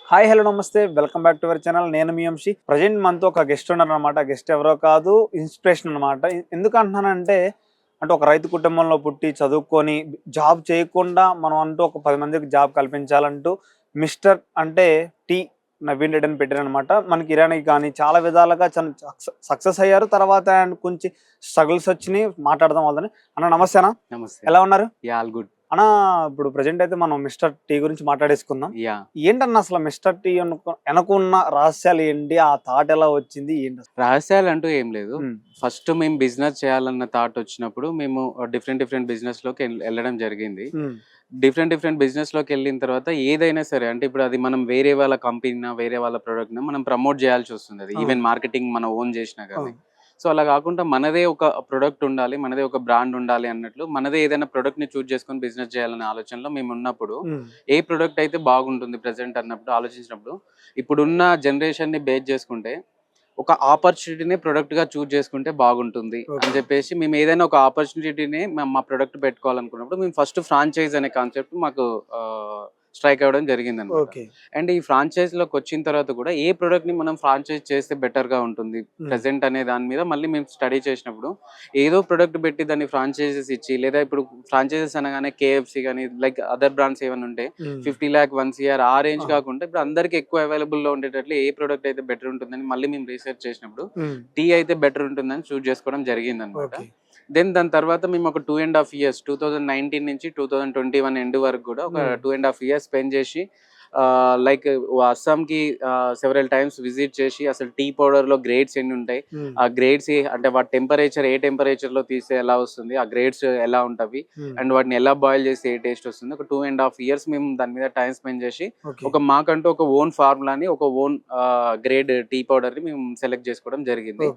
Hi hello నమస్తే welcome back to our channel. నేను మీ Vamsi. Present మనతో ఒక గెస్ట్ ఉన్నారు అనమాట. గెస్ట్ ఎవరో కాదు, ఇన్స్పిరేషన్ అనమాట. ఎందుకు అంటున్నానంటే ఒక రైతు కుటుంబంలో పుట్టి చదువుకొని జాబ్ చేయకుండా మనం అంటూ ఒక 10 మందికి జాబ్ కల్పించాలంటూ మిస్టర్ అంటే టీ నవీన్ రెడ్డి అని పెట్టారనమాట. మనకి ఇరానికి కానీ చాలా విధాలుగా సక్సెస్ అయ్యారు. తర్వాత కొంచెం స్ట్రగుల్స్ వచ్చినాయి. మాట్లాడదాం వాళ్ళని. అన్న నమస్తే అన్న, నమస్తే. ఎలా ఉన్నారు? All good. అన్నా ఇప్పుడు ప్రెజెంట్ అయితే మనం మిస్టర్ టీ గురించి మాట్లాడేసుకుందాం. ఏంటన్నా అసలు మిస్టర్ టీ వెనకున్న రహస్యాలు ఏంటి? ఆ థాట్ ఎలా వచ్చింది ఏంటి? రహస్యాలు అంటూ ఏం లేదు. ఫస్ట్ మేము బిజినెస్ చేయాలన్న థాట్ వచ్చినప్పుడు మేము డిఫరెంట్ బిజినెస్ లోకి వెళ్ళడం జరిగింది. డిఫరెంట్ బిజినెస్ లోకి వెళ్ళిన తర్వాత ఏదైనా సరే అంటే ఇప్పుడు అది మనం వేరే వాళ్ళ కంపెనీ వేరే వాళ్ళ ప్రొడక్ట్ మనం ప్రమోట్ చేయాల్సి వస్తుంది. అది ఈవెన్ మార్కెటింగ్ మనం ఓన్ చేసినా కానీ. సో అలా కాకుండా మనదే ఒక ప్రొడక్ట్ ఉండాలి, మనదే ఒక బ్రాండ్ ఉండాలి అన్నట్లు మనదే ఏదైనా ప్రొడక్ట్ ని చూస్ చేసుకొని బిజినెస్ చేయాలనే ఆలోచనలో మేము ఉన్నప్పుడు ఏ ప్రొడక్ట్ అయితే బాగుంటుంది ప్రెసెంట్ అన్నప్పుడు ఆలోచించినప్పుడు ఇప్పుడున్న జనరేషన్ ని బేస్ చేసుకుంటే ఒక ఆపర్చునిటీని ప్రొడక్ట్ గా చూస్ చేసుకుంటే బాగుంటుంది అని చెప్పేసి మేము ఏదైనా ఒక ఆపర్చునిటీని మా ప్రొడక్ట్ పెట్టుకోవాలనుకున్నప్పుడు మేము ఫస్ట్ ఫ్రాంచైజ్ అనే కాన్సెప్ట్ మాకు స్ట్రైక్ అవ్వడం జరిగింది అనమాట. అండ్ ఈ ఫ్రాంచైజ్ లోకి వచ్చిన తర్వాత కూడా ఏ ప్రొడక్ట్ ని మనం ఫ్రాంచైజ్ చేస్తే బెటర్ గా ఉంటుంది ప్రెసెంట్ అనే దాని మీద మళ్ళీ మేము స్టడీ చేసినప్పుడు ఏదో ప్రొడక్ట్ పెట్టి దాన్ని ఫ్రాంచైజెస్ ఇచ్చి లేదా ఇప్పుడు ఫ్రాంచైజెస్ అనగానే కేఎఫ్సి కానీ లైక్ అదర్ బ్రాండ్స్ ఏమైనా ఉంటే 50 lakh 1 CR ఆ రేంజ్ కాకుండా ఇప్పుడు అందరికి ఎక్కువ అవైలబుల్ లో ఉండేటట్లు ఏ ప్రొడక్ట్ అయితే బెటర్ ఉంటుందని మళ్ళీ మేము రీసెర్చ్ చేసినప్పుడు టీ అయితే బెటర్ ఉంటుందని చూస్ చేసుకోవడం జరిగింది అనమాట. దెన్ దాని తర్వాత మేము ఒక 2.5 years 2019 నుంచి 2021 ఎండ్ వరకు కూడా ఒక 2.5 years స్పెండ్ చేసి లైక్ అస్సాంకి సెవెరల్ టైమ్స్ విజిట్ చేసి అసలు టీ పౌడర్ లో గ్రేడ్స్ ఎన్ని ఉంటాయి, ఆ గ్రేడ్స్ అంటే వాటి టెంపరేచర్ ఏ టెంపరేచర్ లో తీస్తే ఎలా వస్తుంది, ఆ గ్రేడ్స్ ఎలా ఉంటాయి అండ్ వాటిని ఎలా బాయిల్ చేస్తే ఏ టేస్ట్ వస్తుంది, ఒక 2.5 years మేము దాని మీద టైం స్పెండ్ చేసి ఒక మాకంటూ ఒక ఓన్ ఫార్ములాని ఒక ఓన్ గ్రేడ్ టీ పౌడర్ ని మేము సెలెక్ట్ చేసుకోవడం జరిగింది.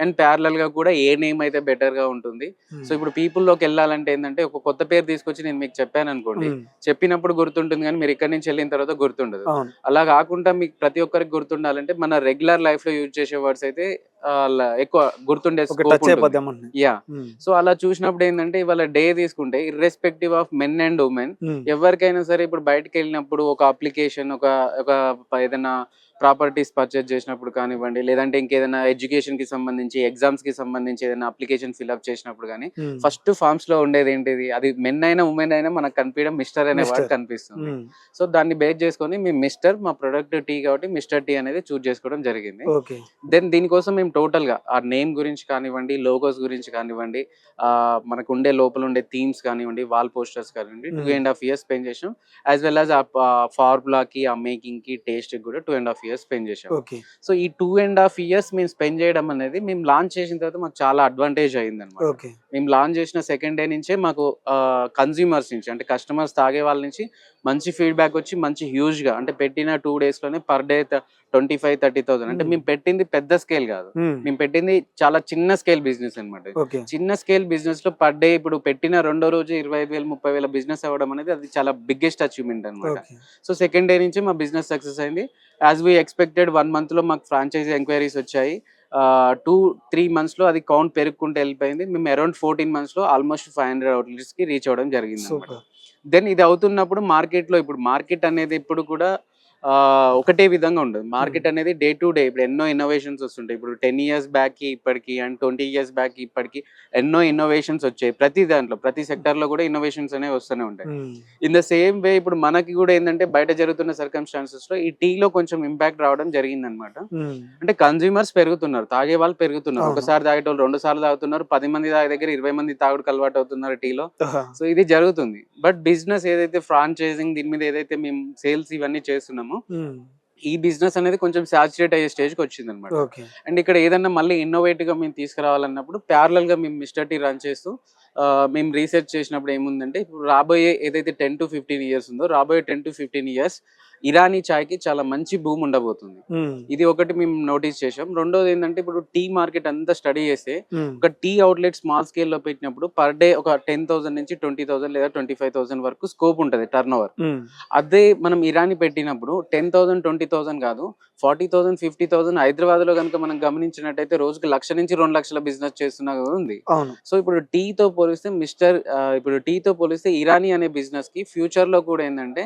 అండ్ ప్యారలల్ గా కూడా ఏ నేమ్ అయితే బెటర్ గా ఉంటుంది. సో ఇప్పుడు పీపుల్ లోకి వెళ్ళాలంటే ఏంటంటే ఒక కొత్త పేరు తీసుకొచ్చి నేను మీకు చెప్పాను అనుకోండి, చెప్పినప్పుడు గుర్తుంటుంది కానీ మీరు ఇక్కడ నుంచి వెళ్ళిన తర్వాత గుర్తుండదు. అలా కాకుండా మీకు ప్రతి ఒక్కరికి గుర్తుండాలంటే మన రెగ్యులర్ లైఫ్ లో యూజ్ చేసే వర్డ్స్ అయితే ఎక్కువ గుర్తుండే యా. సో అలా చూసినప్పుడు ఏంటంటే ఇవాళ డే తీసుకుంటే irrespective of men and women ఎవరికైనా సరే ఇప్పుడు బయటకు వెళ్ళినప్పుడు ఒక అప్లికేషన్ ఒక ఏదైనా ప్రాపర్టీస్ పర్చేజ్ చేసినప్పుడు కానివ్వండి లేదంటే ఇంకేదైనా ఎడ్యుకేషన్ కి సంబంధించి ఎగ్జామ్స్ కి సంబంధించి ఏదైనా అప్లికేషన్ ఫిల్అప్ చేసినప్పుడు కానీ ఫస్ట్ ఫార్మ్స్ లో ఉండేది ఏంటిది, అది మెన్ అయినా ఉమెన్ అయినా మనకు కనిపించడం మిస్టర్ అనే వర్డ్ కనిపిస్తుంది. సో దాన్ని బేస్ చేసుకొని మేము మా ప్రొడక్ట్ టీ కాబట్టి మిస్టర్ టీ అనేది చూస్ చేసుకోవడం జరిగింది. దెన్ దీనికోసం మేము టోటల్ గా ఆ నేమ్ గురించి కానివ్వండి, లోగోస్ గురించి కానివ్వండి, మనకు ఉండే లోపల ఉండే థీమ్స్ కానివ్వండి, వాల్ పోస్టర్స్ కానివ్వండి 2.5 years స్పెండ్ చేసాం. యాజ్ వెల్ యాజ్ ఆ ఫార్ములాకి ఆ మేకింగ్ కి టేస్ట్ కూడా 2.5 years స్పెండ్ చేసాం. సో ఈ 2.5 years మేము స్పెండ్ చేయడం అనేది మేము లాంచ్ చేసిన తర్వాత మాకు చాలా అడ్వాంటేజ్ అయింది అనమాట. మేము లాంచ్ చేసిన సెకండ్ డే నుంచే మాకు కన్స్యూమర్స్ నుంచి అంటే కస్టమర్స్ తాగే వాళ్ళ నుంచి మంచి ఫీడ్బ్యాక్ వచ్చి మంచి హ్యూజ్ గా అంటే పెట్టిన 2 days లోనే పర్ డే 25,000-30,000 అంటే మేము పెట్టింది పెద్ద స్కేల్ కాదు, మేము పెట్టింది చాలా చిన్న స్కేల్ బిజినెస్ అనమాట. చిన్న స్కేల్ బిజినెస్ లో పర్ డే ఇప్పుడు పెట్టిన రెండో రోజు 25,000-30,000 బిజినెస్ అవ్వడం అనేది అది చాలా బిగ్గెస్ట్ అచీవ్మెంట్ అనమాట. సో సెకండ్ డే నుంచి మా బిజినెస్ సక్సెస్ అయింది. యాజ్ వీ ఎక్స్పెక్టెడ్ 1 month లో మాకు ఫ్రాంచైజీ ఎంక్వైరీస్ వచ్చాయి. 2-3 months లో అది కౌంట్ పెరుగుకుంటూ వెళ్ళిపోయింది. మేము అరౌండ్ 14 months లో ఆల్మోస్ట్ 500 outlets కి రీచ్ అవ్వడం జరిగింది అనమాట. దెన్ ఇది అవుతున్నప్పుడు మార్కెట్ లో ఇప్పుడు మార్కెట్ అనేది ఇప్పుడు కూడా ఒకటే విధంగా ఉండదు. మార్కెట్ అనేది డే టు డే ఇప్పుడు ఎన్నో ఇన్నోవేషన్స్ వస్తుంటాయి. ఇప్పుడు 10 years బ్యాక్ కి ఇప్పటికి అండ్ 20 years బ్యాక్ కి ఇప్పటికి ఎన్నో ఇన్నోవేషన్స్ వచ్చాయి. ప్రతి దాంట్లో ప్రతి సెక్టర్ లో కూడా ఇన్నోవేషన్స్ అనేవి వస్తూనే ఉంటాయి. ఇన్ ద సేమ్ వే ఇప్పుడు మనకి కూడా ఏంటంటే బయట జరుగుతున్న సర్కమ్స్టాన్సెస్ లో ఈ టీలో కొంచెం ఇంపాక్ట్ రావడం జరిగింది అనమాట. అంటే కన్స్యూమర్స్ పెరుగుతున్నారు, తాగే వాళ్ళు పెరుగుతున్నారు. ఒకసారి తాగేటోళ్ళు 2 సార్లు తాగుతున్నారు, 10 మంది తాగే దగ్గర 20 మంది తాగుడుకు అలవాటు అవుతున్నారు టీలో. సో ఇది జరుగుతుంది. బట్ బిజినెస్ ఏదైతే ఫ్రాంచైజింగ్ దీని మీద ఏదైతే మేము సేల్స్ ఇవన్నీ చేస్తున్నామో ఈ బిజినెస్ అనేది కొంచెం సాచురేట్ అయ్యే స్టేజ్ కి వచ్చింది అనమాట. అండ్ ఇక్కడ ఏదన్నా మళ్ళీ ఇన్నోవేటివ్ గా మేము తీసుకురావాలన్నప్పుడు ప్యారలల్ గా మేము మిస్టర్ టీ రన్ చేస్తూ మేము రీసెర్చ్ చేసినప్పుడు ఏముందంటే ఇప్పుడు రాబోయే ఏదైతే 10 to 15 years ఉందో రాబోయే 10 to 15 years ఇరానీ చాయ్ కి చాలా మంచి భూమి ఉండబోతుంది. ఇది ఒకటి మేము నోటీస్ చేసాం. రెండోది ఏంటంటే ఇప్పుడు టీ మార్కెట్ అంతా స్టడీ చేస్తే ఒక టీ అవుట్లెట్ స్మాల్ స్కేల్ లో పెట్టినప్పుడు పర్ డే ఒక 10,000 నుంచి 20,000 లేదా 25,000 వరకు స్కోప్ ఉంటది టర్న్ ఓవర్. అదే మనం ఇరానీ పెట్టినప్పుడు 10,000 20,000 కాదు 40,000 50,000 హైదరాబాద్ లో కనుక మనం గమనించినట్టయితే రోజుకి 1,00,000 నుంచి 2 లక్షల బిజినెస్ చేస్తున్నా ఉంది. సో ఇప్పుడు టీతో పోలిస్తే ఇరానీ అనే బిజినెస్ కి ఫ్యూచర్ లో కూడా ఏంటంటే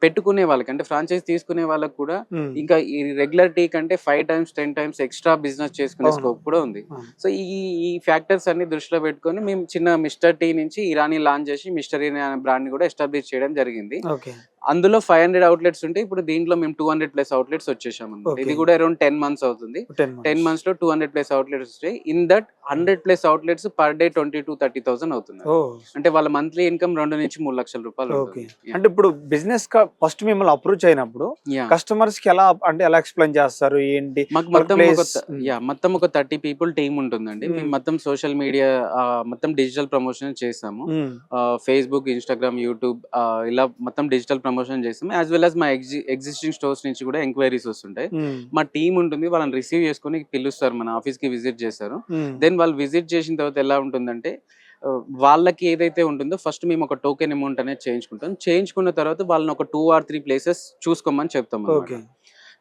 పెట్టుకునే వాళ్ళకి అంటే ఫ్రాంచైజ్ తీసుకునే వాళ్ళకి కూడా ఇంకా ఈ రెగ్యులర్ టీ కంటే 5 times 10 times ఎక్స్ట్రా బిజినెస్ చేసుకునే స్కోప్ కూడా ఉంది. సో ఈ ఫ్యాక్టర్స్ అన్ని దృష్టిలో పెట్టుకొని మేము చిన్న మిస్టర్ టీ నుంచి ఇరానీ లాంచ్ చేసి మిస్టర్ ఇరానీ అనే బ్రాండ్ ని కూడా ఎస్టాబ్లిష్ చేయడం జరిగింది. అందులో 500 అవుట్లెట్స్ ఉంటే ఇప్పుడు దీంట్లో మేము 200+ అవుట్లెట్స్ వచ్చేసాం అన్నమాట. ఇది కూడా అరౌండ్ 10 months అవుతుంది. 10 months లో 200+ అవుట్లెట్స్ వచ్చాయి. In that 100+ outlets per day 20,000-30,000 అవుతుంది. అంటే వాళ్ళ మంత్లీ ఇన్కమ్ 2 నుంచి 3 లక్షల రూపాయలు ఉంటుంది. అంటే ఇప్పుడు బిజినెస్ ఫస్ట్ మిమ్మల్ని అప్రోచ్ అయినప్పుడు కస్టమర్స్ కి ఎలా ఎక్స్ప్లెయిన్ చేస్తారు ఏంటి? మాకు మొత్తం ఒక 30 people టీమ్ ఉంటుందండి. మేము మొత్తం సోషల్ మీడియా మొత్తం డిజిటల్ ప్రమోషన్ చేస్తాము. ఫేస్బుక్, ఇన్స్టాగ్రామ్, యూట్యూబ్ ఇలా మొత్తం డిజిటల్ ప్రమోషన్ చేస్తాం. యాజ్ వెల్ యాజ్ మా ఎగ్జిస్టింగ్ స్టోర్స్ నుంచి కూడా ఎంక్వైరీస్ వస్తుంటాయి. మా టీం ఉంటుంది, వాళ్ళని రిసీవ్ చేసుకుని పిలుస్తారు, మన ఆఫీస్ కి విజిట్ చేస్తారు. దెన్ వాళ్ళు విజిట్ చేసిన తర్వాత ఎలా ఉంటుందంటే వాళ్ళకి ఏదైతే ఉంటుందో ఫస్ట్ మేము ఒక టోకెన్ అమౌంట్ అనేది చేయించుకున్న తర్వాత వాళ్ళని ఒక 2 or 3 places చూసుకోమని చెప్తాం.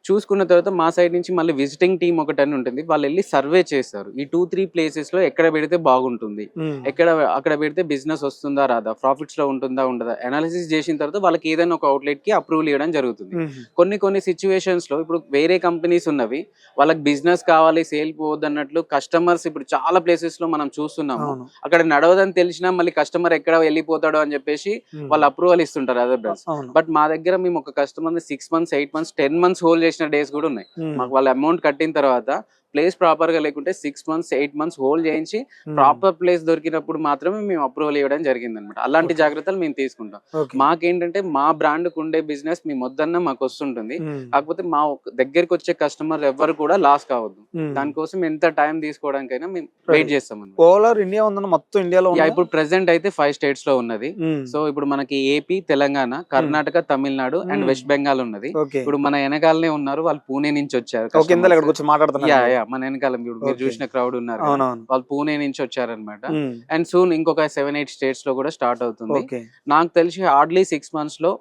చూసుకున్న తర్వాత మా సైడ్ నుంచి మళ్ళీ విజిటింగ్ టీమ్ ఒకటని ఉంటుంది, వాళ్ళు వెళ్ళి సర్వే చేస్తారు. ఈ 2-3 places లో ఎక్కడ పెడితే బాగుంటుంది, అక్కడ పెడితే బిజినెస్ వస్తుందా రాదా, ప్రాఫిట్స్ లో ఉంటుందా ఉండదా అనాలిసిస్ చేసిన తర్వాత వాళ్ళకి ఏదైనా ఒక అవుట్లెట్ కి అప్రూవల్ ఇవ్వడం జరుగుతుంది. కొన్ని సిచ్యువేషన్స్ లో ఇప్పుడు వేరే కంపెనీస్ ఉన్నవి, వాళ్ళకి బిజినెస్ కావాలి, సేల్ పోవద్దు అన్నట్లు కస్టమర్స్ ఇప్పుడు చాలా ప్లేసెస్ లో మనం చూస్తున్నాము. అక్కడ నడవదని తెలిసినా మళ్ళీ కస్టమర్ ఎక్కడ వెళ్ళిపోతాడో అని చెప్పేసి వాళ్ళు అప్రూవల్ ఇస్తుంటారు అదర్ బ్రాండ్స్. బట్ మా దగ్గర మేము ఒక customer 6 months 8 months 10 months hold చేసిన డేస్ కూడా ఉన్నాయి. మాకు వాళ్ళ అమౌంట్ కట్టిన తర్వాత ప్లేస్ ప్రాపర్ గా లేకుంటే 6 months 8 months హోల్డ్ చేయించి ప్రాపర్ ప్లేస్ దొరికినప్పుడు మాత్రమే మేము అప్రూవల్ ఇవ్వడం జరిగింది అనమాట. అలాంటి జాగ్రత్తలు మేము తీసుకుంటాం. మాకేంటంటే మా బ్రాండ్ కు ఉండే బిజినెస్ మీ మొద్దన్న మాకు వస్తుంటుంది, కాకపోతే మా దగ్గరికి వచ్చే కస్టమర్ ఎవరు కూడా లాస్ కావద్దు. దానికోసం ఎంత టైం తీసుకోవడానికైనా మేము వెయిట్ చేస్తాం. ఓవరాల్ ఇండియా ఉందన్న, మొత్తం ఇండియాలో ఇప్పుడు ప్రెసెంట్ అయితే 5 states లో ఉన్నది. సో ఇప్పుడు మనకి AP, Telangana, Karnataka, Tamil Nadu and west Bengal ఉన్నది. ఇప్పుడు మన వెనకాలనే ఉన్నారు, వాళ్ళు పూణే నుంచి వచ్చారు. మన వెనకాల మీరు చూసిన క్రౌడ్ ఉన్నారు, వాళ్ళు పూణే నుంచి వచ్చారనమాట. అండ్ సూన్ ఇంకొక 7-8 states లో కూడా స్టార్ట్ అవుతుంది. నాకు తెలిసి హార్డ్లీ 6 months లో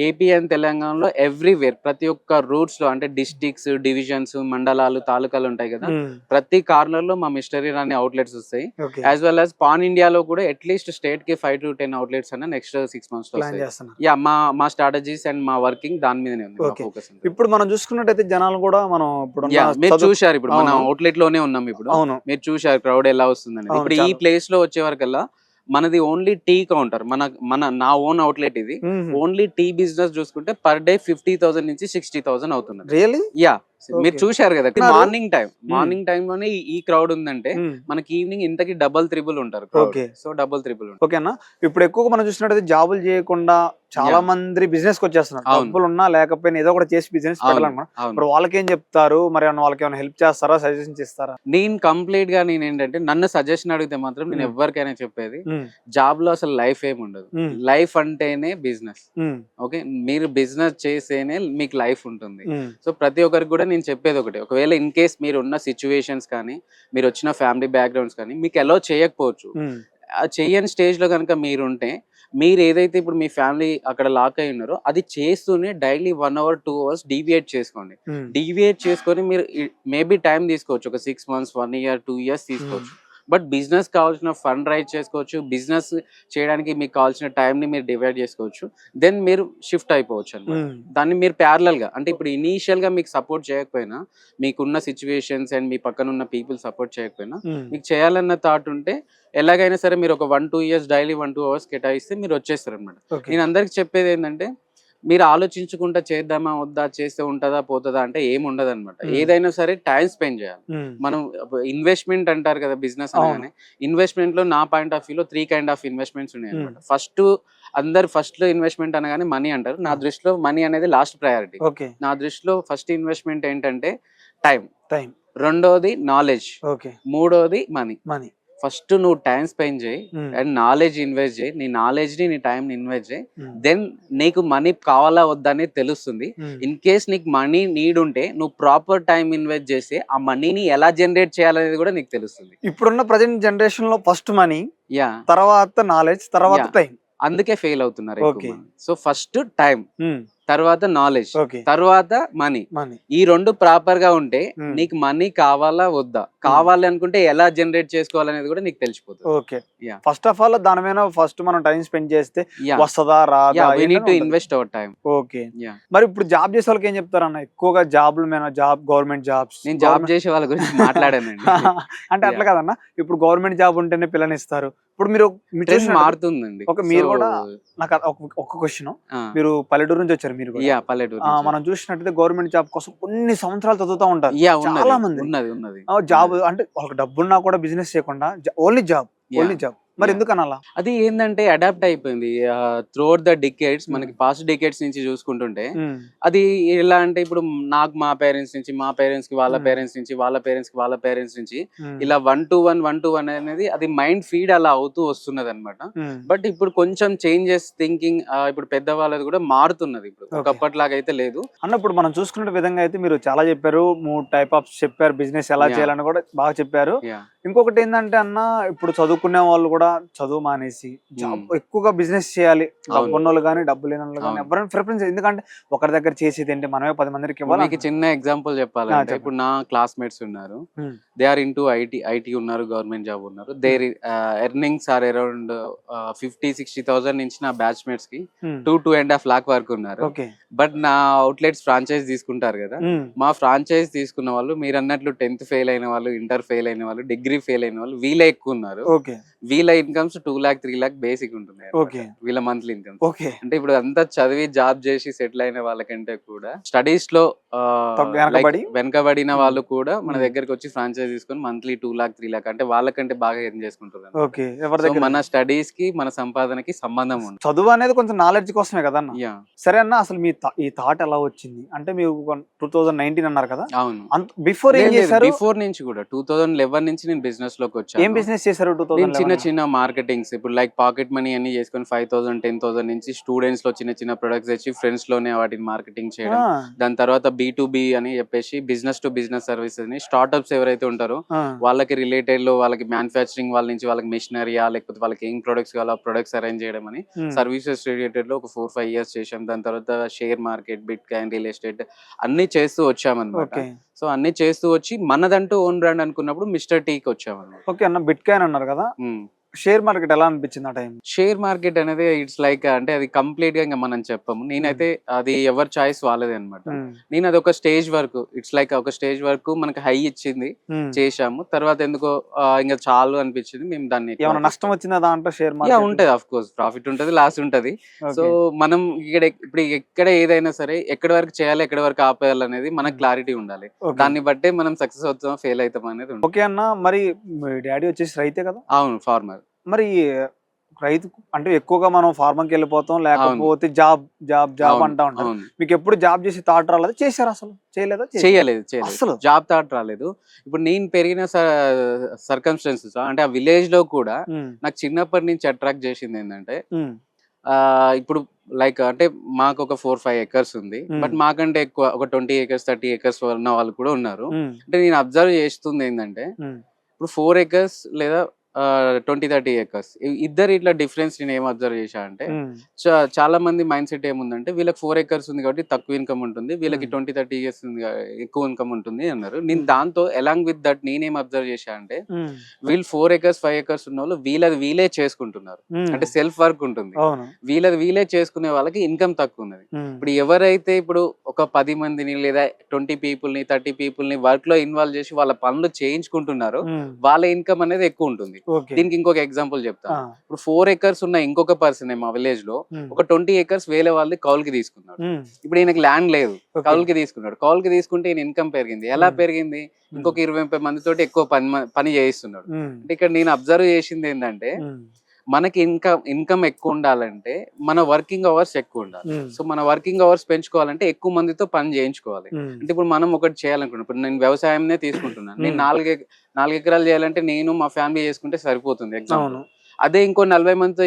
ఏపీ అండ్ తెలంగాణలో ఎవ్రీవేర్ ప్రతి ఒక్క రూట్స్ లో అంటే డిస్ట్రిక్ట్స్, డివిజన్స్, మండలాలు, తాలూకాలు ఉంటాయి కదా, ప్రతి కార్నర్ లో మా మిస్టర్ ఇరానీ అవుట్లెట్స్ వస్తాయి. యాజ్ వెల్ యాజ్ పాన్ ఇండియాలో కూడా అట్లీస్ట్ స్టేట్ కి 5 to 10 అవుట్లెట్స్ అన్న నెక్స్ట్ 6 months లో వస్తాయి. మా స్ట్రాటజీస్ అండ్ మా వర్కింగ్ దాని మీదనే ఉంది ఫోకస్. ఇప్పుడు మనం చూసుకున్నట్టయితే జనాలు కూడా మనం ఇప్పుడు మీరు చూశారు, ఇప్పుడు మన అవుట్లెట్ లోనే ఉన్నాం. ఇప్పుడు మీరు చూశారు క్రౌడ్ ఎలా వస్తుందని. ఇప్పుడు ఈ ప్లేస్ లో వచ్చే వరకల్లా మనది ఓన్లీ టీ కౌంటర్, నా ఓన్ అవుట్లెట్ ఇది. ఓన్లీ టీ బిజినెస్ చూసుకుంటే పర్ డే 50,000 నుంచి 60,000 అవుతుంది. మీరు చూశారు కదా, మార్నింగ్ టైం లోనే ఈ క్రౌడ్ ఉందంటే మనకి ఈవినింగ్ ఇంతకి డబుల్ త్రిబుల్ ఉంటారు. సో డబుల్ త్రిబుల్ ఓకేనా. ఇప్పుడు ఎక్కువగా మనం చూసినట్టయితే జాబులు చేయకుండా చాలా మంది బిజినెస్ కి వచ్చేస్తున్నారు. డబ్బులు ఉన్నా లేకపోయినా ఏదో ఒకటి చేసి బిజినెస్ పెట్టాలనుకున్నా. ఇప్పుడు వాళ్ళకి ఏం చెప్తారు మరి, వాళ్ళకి ఏమైనా హెల్ప్ చేస్తారా, సజెషన్స్ ఇస్తారా? నేను కంప్లీట్ గా ఏంటంటే నన్ను సజెషన్ అడిగితే మాత్రం నేను ఎవరికైనా చెప్పేది, జాబ్ లో అసలు లైఫ్ ఏమి ఉండదు. లైఫ్ అంటేనే బిజినెస్. ఓకే, మీరు బిజినెస్ చేసేనే మీకు లైఫ్ ఉంటుంది. సో ప్రతి ఒక్కరికి కూడా నేను చెప్పేది ఒకటి, ఒకవేళ ఇన్ కేస్ మీరు ఉన్న సిచ్యువేషన్స్ కానీ మీరు వచ్చిన ఫ్యామిలీ బ్యాక్గ్రౌండ్స్ కానీ మీకు ఎలా చేయకపోవచ్చు, చెయ్యని స్టేజ్ లో కనుక మీరుంటే, మీరు ఏదైతే ఇప్పుడు మీ ఫ్యామిలీ అక్కడ లాక్ అయి ఉన్నారో అది చేస్తూనే డైలీ 1 hour 2 hours డీవియేట్ చేసుకోండి. డీవియేట్ చేసుకొని మీరు మేబీ టైం తీసుకోవచ్చు, ఒక 6 months 1 year 2 years తీసుకోవచ్చు. బట్ బిజినెస్ కావాల్సిన ఫండ్ రైజ్ చేసుకోవచ్చు, బిజినెస్ చేయడానికి మీకు కావాల్సిన టైంని మీరు డివైడ్ చేసుకోవచ్చు. దెన్ మీరు షిఫ్ట్ అయిపోవచ్చు అనమాట. దాన్ని మీరు ప్యారలల్ గా, అంటే ఇప్పుడు ఇనీషియల్ గా మీకు సపోర్ట్ చేయకపోయినా, మీకున్న సిచ్యువేషన్స్ అండ్ మీ పక్కన ఉన్న పీపుల్ సపోర్ట్ చేయకపోయినా, మీకు చేయాలన్న థాట్ ఉంటే ఎలాగైనా సరే మీరు ఒక 1-2 years డైలీ 1-2 hours కేటాయిస్తే మీరు వచ్చేస్తారు అనమాట. నేను అందరికి చెప్పేది ఏంటంటే, మీరు ఆలోచించుకుంటా చేద్దామా వద్దా, చేస్తే ఉంటుందా పోతుందా అంటే ఏమి ఉండదు అనమాట. ఏదైనా సరే టైం స్పెండ్ చేయాలి. మనం ఇన్వెస్ట్మెంట్ అంటారు కదా బిజినెస్ అనగానే, ఇన్వెస్ట్మెంట్ లో నా పాయింట్ ఆఫ్ వ్యూలో 3 kind of ఇన్వెస్ట్మెంట్స్ ఉన్నాయి అనమాట. ఫస్ట్ లో ఇన్వెస్ట్మెంట్ అనగానే మనీ అంటారు. నా దృష్టిలో మనీ అనేది లాస్ట్ ప్రయారిటీ. నా దృష్టిలో ఫస్ట్ ఇన్వెస్ట్మెంట్ ఏంటంటే టైం, రెండోది నాలెడ్జ్, మూడోది మనీ. ఫస్ట్ నువ్వు టైం స్పెండ్ చేయి అండ్ నాలెడ్జ్ ఇన్వెస్ట్ చేయి. నీ నాలెడ్జ్ ని, నీ టైం ని ఇన్వెస్ట్ చేయి. దెన్ నీకు మనీ కావాలా వద్దా అనేది తెలుస్తుంది. ఇన్ కేస్ నీకు మనీ నీడ్ ఉంటే నువ్వు ప్రాపర్ టైం ఇన్వెస్ట్ చేసి ఆ మనీని ఎలా జనరేట్ చేయాలనేది కూడా నీకు తెలుస్తుంది. ఇప్పుడున్న ప్రజెంట్ జనరేషన్ లో ఫస్ట్ మనీ, తర్వాత నాలెడ్జ్, తర్వాత టైం, అందుకే ఫెయిల్ అవుతున్నారు. సో ఫస్ట్ టైం, తర్వాత నాలెడ్జ్, ఓకే. తర్వాత మనీ. మనీ. ఈ 2 ప్రాపర్ గా ఉంటే హ్మ్. నీకు మనీ కావాలా వద్దా, కావాలి అనుకుంటే ఎలా జనరేట్ చేసుకోవాలనేది కూడా నీకు తెలిసిపోతుంది. Okay. Yeah. First of all దాని మీద ఫస్ట్ మనం టైం స్పెండ్ చేస్తే Yeah. వస్తదా రాదా Yeah, we need to ఏంటని ఉంటది. invest our time. Okay. Yeah. మరి ఇప్పుడు జాబ్ చేసే వాళ్ళకి ఏం చెప్తారన్న? ఎక్కువగా జాబ్ల మీద గవర్నమెంట్ జాబ్స్. నేను జాబ్ చేసే వాళ్ళ గురించి మాట్లాడానండి. అంటే అట్లా కాదన్న, ఇప్పుడు గవర్నమెంట్ జాబ్ ఉంటేనే పిల్లనిస్తారు. ఇప్పుడు మీరు ట్రెండ్ మారుతుందండి. ఒక మీరు కూడా నాకు ఒక క్వశ్చన్, మీరు పల్లెటూరు నుంచి వచ్చారు మీరు కూడా. పల్లెటూరు మనం చూసినట్టయితే గవర్నమెంట్ జాబ్ కోసం కొన్ని సంవత్సరాలు చదువుతా ఉంటారు చాలా మంది. ఉన్నది జాబ్ అంటే వాళ్ళకి డబ్బున్నా కూడా బిజినెస్ చేయకుండా ఓన్లీ జాబ్. మరి ఎందుకని అలా? అది ఏంటంటే అడాప్ట్ అయిపోయింది త్రూఅవుట్ ద డికేడ్స్. మనకి పాస్ట్ డికేడ్స్ నుంచి చూసుకుంటుంటే అది ఎలా అంటే ఇప్పుడు నాకు మా పేరెంట్స్ నుంచి, మా పేరెంట్స్ కి వాళ్ళ పేరెంట్స్ నుంచి, వాళ్ళ పేరెంట్స్ కి వాళ్ళ పేరెంట్స్ నుంచి ఇలా 1 to 1 అనేది అది మైండ్ ఫీడ్ అలా అవుతూ వస్తున్నది అనమాట. బట్ ఇప్పుడు కొంచెం చేంజెస్ థింకింగ్ ఇప్పుడు పెద్దవాళ్ళది కూడా మారుతున్నది. ఇప్పుడు ఒకప్పటిలాగా అయితే లేదు అన్న. ఇప్పుడు మనం చూసుకునే విధంగా అయితే మీరు చాలా చెప్పారు, 3 టైప్ ఆఫ్ చెప్పారు, బిజినెస్ ఎలా చేయాలని కూడా బాగా చెప్పారు. ఇంకొకటి ఏంటంటే అన్న, ఇప్పుడు చదువుకునే వాళ్ళు కూడా చదువు మానేసి జాబ్ ఎక్కువగా బిజినెస్ చేయాలి. డబ్బు ఉన్నోళ్ళు కానీ డబ్బు లేని వాళ్ళు కానీ ఎవరైనా ప్రిఫరెన్స్, ఎందుకంటే ఒకరి దగ్గర చేసేది ఏంటి, మనమే 10 మందికి ఇవ్వాలి. మీకు చిన్న ఎగ్జాంపుల్ చెప్పాలంటే ఇప్పుడు నా క్లాస్మేట్స్ ఉన్నారు, దే ఆర్ ఇంటూ ఐటీ ఉన్నారు, గవర్నమెంట్ జాబ్ ఉన్నారు. దేర్ ఎర్నింగ్స్ ఆర్ అరౌండ్ 50-60,000 నుంచి నా బ్యాచ్ మేట్స్ కి 2.5 lakh వరకు ఉన్నారు. బట్ నా అవుట్లెట్స్ ఫ్రాంచైజ్ తీసుకుంటారు కదా, మా ఫ్రాంచైజ్ తీసుకున్న వాళ్ళు మీరు అన్నట్లు 10th ఫెయిల్ అయిన వాళ్ళు, ఇంటర్ ఫెయిల్ అయిన వాళ్ళు, డిగ్రీ ఫెయిల్ అయిన వాళ్ళు వీళ్ళే ఎక్కువ ఉన్నారు. వీళ్ళ ఇన్కమ్స్ 2 lakh 3 lakh బేసిక్ ఉంటుంది వీళ్ళ మంత్లీ ఇన్కమ్. అంటే ఇప్పుడు అంతా చదివి జాబ్ చేసి సెటిల్ అయిన వాళ్ళకంటే కూడా స్టడీస్ లో వెనకబడిన వాళ్ళు కూడా మన దగ్గరకు వచ్చి ఫ్రాంచైజ్ తీసుకొని మంత్లీ 2 lakh 3 lakh అంటే వాళ్ళకంటే బాగా ఎర్న్ చేసుకుంటారు. మన స్టడీస్ కి మన సంపాదనకి సంబంధం ఉంది. చదువు అనేది కొంచెం నాలెడ్జ్ కోసమే కదా అన్న. సరే అన్న, అసలు మీ ఈ థాట్ ఎలా వచ్చింది అంటే, మీరు 2019 అన్నారు కదా. అవును. బిఫోర్ ఏం చేశారు? బిఫోర్ నుంచి కూడా 2011 నుంచి నేను బిజినెస్ లోకి వచ్చాను. ఏం బిజినెస్ చేశారు 2011? చిన్న మార్కెటింగ్స్, ఇప్పుడు లైక్ పాకెట్ మనీ అన్ని చేసుకొని 5,000 10,000 నుంచి స్టూడెంట్స్ లో చిన్న ప్రొడక్ట్స్ తెచ్చి ఫ్రెండ్స్ లోనే వాటిని మార్కెటింగ్ చేయడం. దాని తర్వాత B2B అని చెప్పేసి బిజినెస్ టు బిజినెస్ సర్వీసెస్ ని స్టార్ట్అప్స్ ఎవరైతే ఉంటారో వాళ్ళకి రిలేటెడ్ లో, వాళ్ళకి మ్యానుఫ్యాక్చరింగ్ వాళ్ళ నుంచి వాళ్ళకి మెషినరీయా లేకపోతే వాళ్ళకి ఏం ప్రొడక్ట్స్ కావాలో ఆ ప్రొడక్ట్స్ అరేంజ్ చేయడం అని సర్వీసెస్ రిలేటెడ్ లో ఒక 4-5 years చేసాం. దాని తర్వాత share market, bit coin, real estate అన్ని చేస్తూ వచ్చామన్నమాట. సో అన్ని చేస్తూ వచ్చి మనదంటూ ఓన్ బ్రాండ్ అనుకున్నప్పుడు మిస్టర్ టీకి వచ్చామన్నమాట. ఓకే అన్న, బిట్ కాయిన్ అన్నారు కదా, షేర్ మార్కెట్ ఎలా అనిపించింది ఆ టైం? షేర్ మార్కెట్ అనేది ఇట్స్ లైక్ అంటే అది కంప్లీట్ గా ఇంకా మనం చెప్పము. నేనైతే అది ఎవరి చాయిస్ వాళ్ళదే అనమాట. నేను అది ఒక స్టేజ్ వరకు, ఇట్స్ లైక్ ఒక స్టేజ్ వరకు మనకి హై ఇచ్చింది, చేశాము. తర్వాత ఎందుకో ఇంకా చాలు అనిపించింది. మేము దాన్ని నష్టం వచ్చిందా దాంట్లో? షేర్ మార్కెట్ ఉంటది, ఆఫ్ కోర్స్ ప్రాఫిట్ ఉంటది, లాస్ ఉంటది. సో మనం ఇప్పుడు ఎక్కడ ఏదైనా సరే ఎక్కడి వరకు చేయాలి, ఎక్కడి వరకు ఆపేయాలి అనేది మనకు క్లారిటీ ఉండాలి. దాన్ని బట్టే మనం సక్సెస్ అవుతాం, ఫెయిల్ అవుతాం అనేది. ఓకే అన్న, మరి డాడీ వచ్చేసి రైతే కదా? అవును, ఫార్మర్. మరి రైతు అంటే ఎక్కువగా మనం ఫార్మర్కి వెళ్ళిపోతాం, లేకపోతే జాబ్ జాబ్ జాబ్ అంటా ఉంటాం. మీకు ఎప్పుడు జాబ్ చేసి థాట్ రాలేదు? చేశారు అసలు? చేయలేదు. అసలు జాబ్ థాట్ రాలేదు. ఇప్పుడు నేను పెరిగిన సర్కమ్స్టాన్సెస్ అంటే ఆ విలేజ్ లో కూడా నాకు చిన్నప్పటి నుంచి అట్రాక్ట్ చేసింది ఏంటంటే, ఇప్పుడు లైక్ అంటే మాకు ఒక 4-5 acres ఉంది. బట్ మాకంటే ఎక్కువ ఒక 20 acres 30 acres ఉన్న వాళ్ళు కూడా ఉన్నారు. అంటే నేను అబ్జర్వ్ చేస్తుంది ఏంటంటే, ఇప్పుడు 4 acres లేదా 20-30 acres ఇద్దరు ఇట్లా డిఫరెన్స్ నేను ఏం అబ్జర్వ్ చేశా అంటే, చాలా మంది మైండ్ సెట్ ఏముందంటే వీళ్ళకి 4 acres ఉంది కాబట్టి తక్కువ ఇన్కమ్ ఉంటుంది, వీళ్ళకి 20-30 years ఉంది ఎక్కువ ఇన్కమ్ ఉంటుంది అన్నారు. నేను దాంతో అలాంగ్ విత్ దట్ నేనేం అబ్జర్వ్ చేశా అంటే, వీళ్ళు 4 acres 5 acres ఉన్న వాళ్ళు వీళ్ళే చేసుకుంటున్నారు. అంటే సెల్ఫ్ వర్క్ ఉంటుంది, వీళ్ళే చేసుకునే వాళ్ళకి ఇన్కమ్ తక్కువ ఉన్నది. ఇప్పుడు ఎవరైతే ఇప్పుడు ఒక 10 మందిని లేదా 20 people ని 30 people ని వర్క్ లో ఇన్వాల్వ్ చేసి వాళ్ళ పనులు చేయించుకుంటున్నారు, వాళ్ళ ఇన్కమ్ అనేది ఎక్కువ ఉంటుంది. దీనికి ఇంకొక ఎగ్జాంపుల్ చెప్తాను. ఇప్పుడు 4 acres ఉన్న ఇంకొక పర్సన్ మా విలేజ్ లో ఒక 20 acres వేరే వాళ్ళది కౌలుకి తీసుకున్నాడు. ఇప్పుడు ఈయనకి ల్యాండ్ లేదు, కౌలుకి తీసుకున్నాడు. కౌలుకి తీసుకుంటే ఈయన ఇన్కమ్ పెరిగింది. ఎలా పెరిగింది? ఇంకొక 20 మందితోటి ఎక్కువ పని చేయిస్తున్నాడు. అంటే ఇక్కడ నేను అబ్జర్వ్ చేసింది ఏంటంటే, మనకి ఇన్కమ్ ఎక్కువ ఉండాలంటే మన వర్కింగ్ అవర్స్ ఎక్కువ ఉండాలి. సో మన వర్కింగ్ అవర్స్ పెంచుకోవాలంటే ఎక్కువ మందితో పని చేయించుకోవాలి. అంటే ఇప్పుడు మనం ఒకటి చేయాలనుకుంటున్నాం. ఇప్పుడు నేను వ్యవసాయంనే తీసుకుంటున్నాను. నేను 4 ఎకరాలు చేయాలంటే నేను మా ఫ్యామిలీ చేసుకుంటే సరిపోతుంది ఎగ్జాంపుల్. అదే ఇంకో 40 మందితో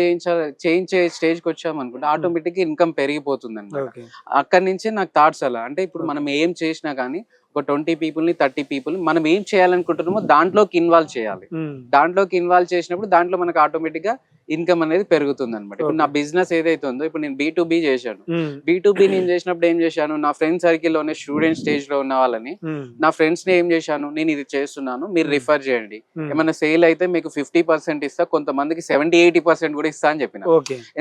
చేయించే స్టేజ్కి వచ్చామనుకుంటే ఆటోమేటిక్ ఇన్కమ్ పెరిగిపోతుంది అనమాట. అక్కడి నుంచే నాకు థాట్స్ అలా అంటే, ఇప్పుడు మనం ఏం చేసినా కానీ ఒక 20 పీపుల్ని 30 పీపుల్ని మనం ఏం చేయాలనుకుంటున్నామో దాంట్లోకి ఇన్వాల్వ్ చేయాలి. దాంట్లోకి ఇన్వాల్వ్ చేసినప్పుడు దాంట్లో మనకు ఆటోమేటిక్ గా ఇన్కమ్ అనేది పెరుగుతుంది అనమాట. ఇప్పుడు నా బిజినెస్ ఏదైతే ఉందో, ఇప్పుడు నేను B2B చేశాను. B2B నేను చేసినప్పుడు ఏం చేశాను, నా ఫ్రెండ్ సర్కిల్లోనే స్టూడెంట్ స్టేజ్ లో ఉన్న వాళ్ళని, నా ఫ్రెండ్స్ ని ఏం చేశాను, నేను ఇది చేస్తున్నాను మీరు రిఫర్ చేయండి, ఏమైనా సేల్ అయితే మీకు 50% ఇస్తా, కొంతమందికి 70-80% కూడా ఇస్తా అని చెప్పిన.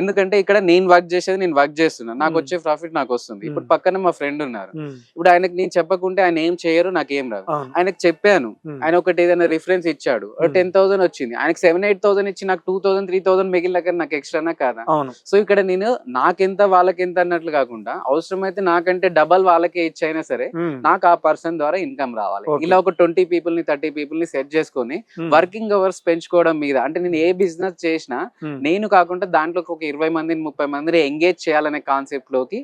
ఎందుకంటే ఇక్కడ నేను వర్క్ చేసేది నేను వర్క్ చేస్తున్నా, నాకు వచ్చే ప్రాఫిట్ నాకు వస్తుంది. ఇప్పుడు పక్కన మా ఫ్రెండ్ ఉన్నారు, ఇప్పుడు ఆయనకి నేను చెప్పకుంటే ఆయన ఏం చేయరు, నాకు ఏం రాదు. ఆయనకు చెప్పాను, ఆయన ఒకటి ఏదైనా రిఫరెన్స్ ఇచ్చాడు, 10,000 వచ్చింది, ఆయనకి 7-8,000 ఇచ్చి నాకు 2,000-3,000 మిగిలిన నాకు ఎక్స్ట్రానా కాదా? సో ఇక్కడ నేను నాకెంత వాళ్ళకెంత అన్నట్లు కాకుండా అవసరమైతే నాకంటే డబల్ వాళ్ళకే ఇచ్చైనా సరే నాకు ఆ పర్సన్ ద్వారా ఇన్కమ్ రావాలి. ఇలా ఒక 20 పీపుల్ని 30 పీపుల్ని సెట్ చేసుకొని వర్కింగ్ అవర్స్ పెంచుకోవడం మీద, అంటే నేను ఏ బిజినెస్ చేసినా నేను కాకుండా దాంట్లో ఒక 20 మందిని 30 మందిని ఎంగేజ్ చేయాలనే కాన్సెప్ట్ లోకి,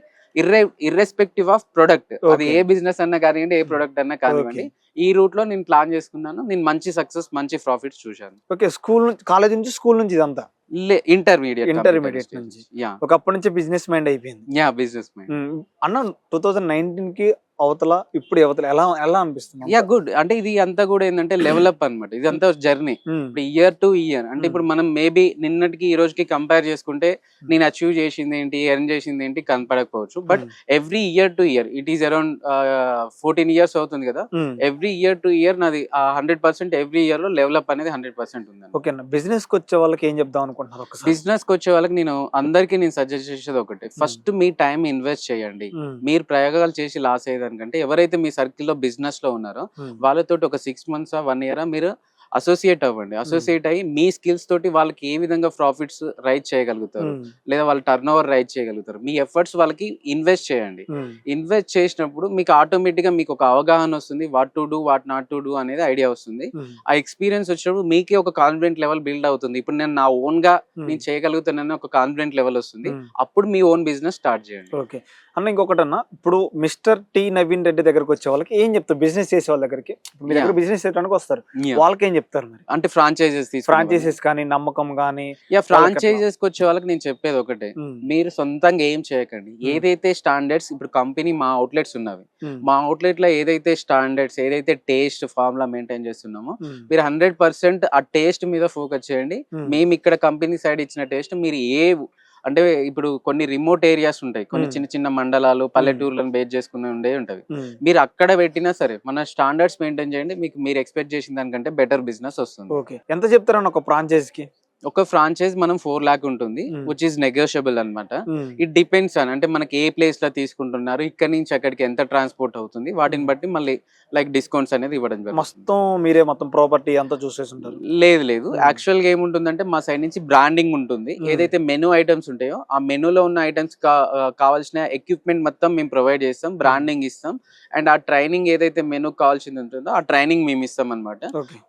ఇర్రెస్పెక్టివ్ ఆఫ్ ప్రొడక్ట్, అది ఏ బిజినెస్ అన్నా కానివ్వండి, ఏ ప్రొడక్ట్ అన్నా కానివ్వండి, ఈ రూట్ లో నేను ప్లాన్ చేసుకున్నాను. నేను మంచి సక్సెస్, మంచి ప్రాఫిట్స్ చూశాను. ఓకే, స్కూల్ కాలేజ్ నుంచి, స్కూల్ నుంచి ఇదంతా ఇంటర్మీడియట్ నుంచి ఒకప్పటి నుంచి బిజినెస్ మైండ్ అయిపోయింది. బిజినెస్ మైండ్ అన్న 2019 కి అవతల ఇప్పుడు అవతల ఎలా ఎలా అనిపిస్తుంది? గుడ్. అంటే ఇది అంతా కూడా ఏంటంటే లెవెలప్ అన్నమాట. ఇది అంతా జర్నీ, ఇప్పుడు ఇయర్ టు ఇయర్. అంటే ఇప్పుడు మనం మేబీ నిన్నటికి ఈ రోజుకి కంపేర్ చేసుకుంటే నేను అచీవ్ చేసింది ఏంటి, ఎర్న్ చేసింది ఏంటి కనపడకపోవచ్చు. But every year to year, it is around 14 years అవుతుంది కదా, ఎవ్రీ ఇయర్ టు ఇయర్ నాది 100% ఎవ్రీ ఇయర్ లో లెవెలప్ అనేది 100% ఉంది. ఓకే అన్న, బిజినెస్ కి వచ్చే వాళ్ళకి ఏం చెప్దాం అనుకుంటున్నారు? బిజినెస్ కి వచ్చే వాళ్ళకి నేను అందరికి సజెస్ట్ చేసేది ఒకటి, ఫస్ట్ మీ టైం ఇన్వెస్ట్ చేయండి. మీరు ప్రయోగాలు చేసి లాస్ అయ్యేదానికంటే ఎవరైతే మీ సర్కిల్ లో బిజినెస్ లో ఉన్నారో వాళ్ళతో ఒక 6 months 1 year మీరు అసోసియేట్ అవ్వండి. అసోసియేట్ అయ్యి మీ స్కిల్స్ తోటి వాళ్ళకి ఏ విధంగా ప్రాఫిట్స్ రైజ్ చేయగలుగుతారు, లేదా వాళ్ళ టర్న్ ఓవర్ రైజ్ చేయగలుగుతారు, మీ ఎఫర్ట్స్ వాళ్ళకి ఇన్వెస్ట్ చేయండి. ఇన్వెస్ట్ చేసినప్పుడు మీకు ఆటోమేటిక్ గా మీకు ఒక అవగాహన వస్తుంది, what to do what not to do అనేది ఐడియా వస్తుంది. ఆ ఎక్స్పీరియన్స్ వచ్చినప్పుడు మీకే ఒక కాన్ఫిడెంట్ లెవెల్ బిల్డ్ అవుతుంది. ఇప్పుడు నేను నా ఓన్ గా నేను చేయగలుగుతానని ఒక కాన్ఫిడెంట్ లెవెల్ వస్తుంది. అప్పుడు మీ ఓన్ బిజినెస్ స్టార్ట్ చేయండి. ఓకే అన్న, ఇంకొకటి అన్న, ఇప్పుడు మిస్టర్ టి నవీన్ రెడ్డి దగ్గరకు వచ్చే వాళ్ళకి ఏం చెప్తారు? బిజినెస్ చేసే వాళ్ళ దగ్గరికి, మీ దగ్గర బిజినెస్ చేయడానికి వస్తారు, వాళ్ళకి ఏం చెప్తారు మరి? అంటే ఫ్రాంచైజెస్ కానీ, నమ్మకం కానీ. ఫ్రాంచైజెస్ వచ్చే వాళ్ళకి నేను చెప్పేది ఒకటే, మీరు సొంతంగా ఏం చేయకండి. ఏదైతే స్టాండర్డ్స్, ఇప్పుడు కంపెనీ మా అవుట్లెట్స్ ఉన్నవి, మా అవుట్లెట్ లో ఏదైతే స్టాండర్డ్స్, ఏదైతే టేస్ట్ ఫార్ములా మెయింటైన్ చేస్తున్నామో మీరు 100% ఆ టేస్ట్ మీద ఫోకస్ చేయండి. మేము ఇక్కడ కంపెనీ సైడ్ ఇచ్చిన టేస్ట్ మీరు అంటే ఇప్పుడు కొన్ని రిమోట్ ఏరియాస్ ఉంటాయి, కొన్ని చిన్న చిన్న మండలాలు, పల్లెటూర్లను బేస్ చేసుకుని ఉండే ఉంటవి. మీరు అక్కడ పెట్టినా సరే మన స్టాండర్డ్స్ మెయింటైన్ చేయండి, మీకు మీరు ఎక్స్పెక్ట్ చేసిన దానికంటే బెటర్ బిజినెస్ వస్తుంది. ఓకే, ఎంత చెప్తారన్న ఒక ఫ్రాంచైజ్ కి? ఒక ఫ్రాంచైజ్ మనం 4 lakh ఉంటుంది, విచ్ ఈస్ నెగోషియబుల్ అనమాట. ఇట్ డిపెండ్స్ అంటే మనకి ఏ ప్లేస్ లో తీసుకుంటున్నారు, ఇక్కడ నుంచి అక్కడికి ఎంత ట్రాన్స్పోర్ట్ అవుతుంది, వాటిని బట్టి మళ్ళీ లైక్ డిస్కౌంట్స్ అనేది ఇవ్వడం జరుగుతుంది. మొత్తం మీరే మొత్తం ప్రాపర్టీ అంతా చూసేసుంటారు? లేదు, యాక్చువల్ గా ఏముంటుందంటే మా సైడ్ నుంచి బ్రాండింగ్ ఉంటుంది. ఏదైతే మెనూ ఐటమ్స్ ఉంటాయో ఆ మెనూలో ఉన్న ఐటమ్స్ కావాల్సిన ఎక్విప్మెంట్ మొత్తం మేము ప్రొవైడ్ చేస్తాం, బ్రాండింగ్ ఇస్తాం, అండ్ ఆ ట్రైనింగ్ ఏదైతే మెనూ కావాల్సింది ఉంటుందో ఆ ట్రైనింగ్ మేము ఇస్తాం అనమాట.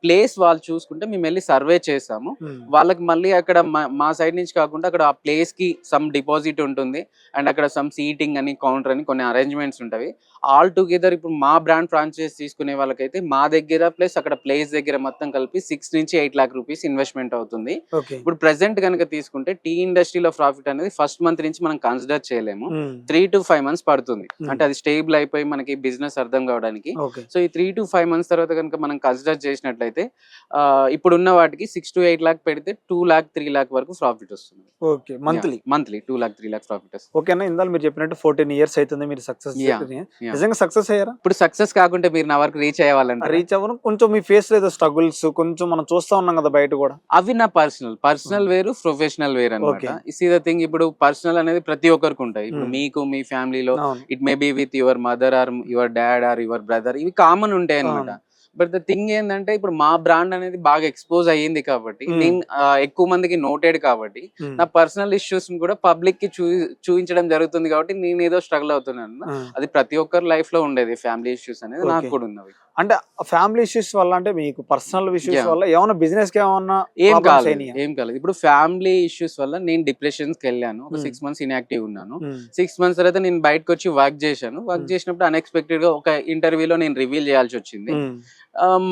ప్లేస్ వాళ్ళు చూసుకుంటే మేము వెళ్ళి సర్వే చేస్తాము, వాళ్ళకి మళ్ళీ అక్కడ మా సైడ్ నుంచి కాకుండా అక్కడ ఆ ప్లేస్ కి సమ్ డిపాజిట్ ఉంటుంది, అండ్ అక్కడ సమ్ సీటింగ్ అని, కౌంటర్ అని కొన్ని అరేంజ్మెంట్స్ ఉంటాయి. ఆల్ టుగెదర్ ఇప్పుడు మా బ్రాండ్ ఫ్రాంచైజ్ తీసుకునే వాళ్ళకైతే మా దగ్గర ప్లస్ అక్కడ ప్లేస్ దగ్గర మొత్తం కలిపి 6 నుంచి 8 lakh rupees ఇన్వెస్ట్మెంట్ అవుతుంది. ఇప్పుడు ప్రెసెంట్ కనుక తీసుకుంటే టీ ఇండస్ట్రీలో ప్రాఫిట్ అనేది ఫస్ట్ మంత్ నుంచి మనం కన్సిడర్ చేయలేము, 3 to 5 months పడుతుంది. అంటే అది స్టేబుల్ అయిపోయి మనకి బిజినెస్ అర్థం కావడానికి. సో ఈ 3 to 5 months తర్వాత కనుక మనం కన్సిడర్ చేసినట్లయితే ఇప్పుడున్న వాటికి 6 to 8 lakh పెడితే 2 lakh 3 lakh వరకు ప్రాఫిట్ వస్తుంది. Okay, monthly 2 lakh 3 lakh profit వస్తుంది. ఓకే అన్న, ఇందాక మీరు చెప్పినట్టు 14 years అవుతుంది మీరు సక్సెస్. నిజంగా సక్సెస్ అయ్యారా? ఇప్పుడు సక్సెస్ కాకుంటే మీరు నా వరకు రీచ్ అయ్యేవాళ్ళంటే రీచ్ అవ్వను. కొంచెం మీ ఫేస్ లో స్ట్రగుల్స్ కొంచెం మనం చూస్తా ఉన్నాం కదా బయట కూడా, అవి నా పర్సనల్ వేరు, ప్రొఫెషనల్ వేరు అనమాట. ఇస్ ద థింగ్, ఇప్పుడు పర్సనల్ అనేది ప్రతి ఒక్కరికి ఉంటాయి. ఇప్పుడు మీకు మీ ఫ్యామిలీలో it may be with your mother or your dad or your brother, ఇవి కామన్ ఉంటాయి అనమాట. బట్ ద థింగ్ ఏంటంటే ఇప్పుడు మా బ్రాండ్ అనేది బాగా ఎక్స్పోజ్ అయ్యింది కాబట్టి, నేను ఎక్కువ మందికి నోటెడ్ కాబట్టి నా పర్సనల్ ఇష్యూస్ కూడా పబ్లిక్ కి చూపించడం జరుగుతుంది కాబట్టి నేను ఏదో స్ట్రగుల్ అవుతున్నాను. అది ప్రతి ఒక్కరి లైఫ్ లో ఉండేది, ఫ్యామిలీ ఇష్యూస్ అనేది నాకు కూడా ఉన్నవి. అంటే ఫ్యామిలీ ఇష్యూస్ వల్ల, అంటే మీకు పర్సనల్ ఇష్యూస్ వల్ల ఏమైనా బిజినెస్ కి ఏమన్నా ఏం కాలేదు. ఇప్పుడు ఫ్యామిలీ ఇష్యూస్ వల్ల నేను డిప్రెషన్స్ కి వెళ్ళాను, ఒక 6 months ఇన్యాక్టివ్ ఉన్నాను. 6 months తర్వాత నేను బయటకు వచ్చి వర్క్ చేశాను. వర్క్ చేసినప్పుడు అన్ఎక్స్పెక్టెడ్ గా ఒక ఇంటర్వ్యూలో నేను రివీల్ చేయాల్సి వచ్చింది.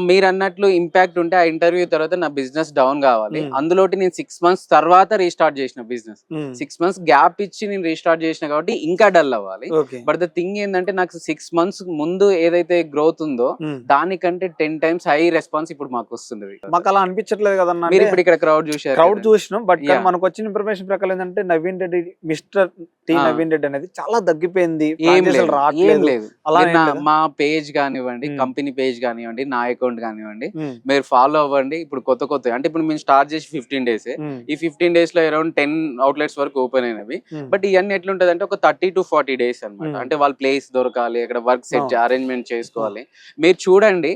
మీరు అన్నట్లు ఇంపాక్ట్ ఉంటే ఆ ఇంటర్వ్యూ తర్వాత నా బిజినెస్ డౌన్ కావాలి, Hmm. అందులోటి నేను 6 months తర్వాత రీస్టార్ట్ చేసిన బిజినెస్, 6 months గ్యాప్ ఇచ్చి నేను రీస్టార్ట్ చేసిన కాబట్టి ఇంకా డల్ అవ్వాలి. ఓకే. బట్ ద థింగ్ ఏంటంటే నాకు 6 months ముందు ఏదైతే గ్రోత్ ఉందో దానికంటే 10 times హై రెస్పాన్స్ ఇప్పుడు మాకు వస్తుంది. మాకు అలా అనిపించట్లేదు కదన్నా. మీరు ఇప్పుడు ఇక్కడ క్రౌడ్ చూసారు, క్రౌడ్ చూసినాం, బట్ Yeah. మనకు వచ్చిన ఇన్ఫర్మేషన్ ప్రకారం ఏంటంటే నవీన్ రెడ్డి, మిస్టర్ టి నవీన్ రెడ్డి అనేది చాలా తగ్గిపోయింది, ఏం franchises లేదు, ఏం రావట్లేదు. లేదు. అలా మీరు ఏం నా- లేదా? మా పేజ్ కానివ్వండి, Hmm. కంపెనీ పేజ్ కానివ్వండి, నా అకౌంట్ కానివ్వండి, ఉమ్, మీరు ఫాలో అవ్వండి. ఇప్పుడు కొత్త అంటే ఇప్పుడు మేము స్టార్ట్ చేసి 15 days, ఉమ్, ఈ 15 days లో అరౌండ్ 10 outlets వరకు ఓపెన్ అయినవి. ఉమ్, బట్ ఇవన్నీ ఎట్లుంటది అంటే ఒక 30 to 40 days అన్నమాట. Hmm. అంటే వాళ్ళ ప్లేస్ దొరకాలి, అక్కడ వర్క్ సెట్ అవును. అరేంజ్మెంట్ చేసుకోవాలి. మీరు చూడండి,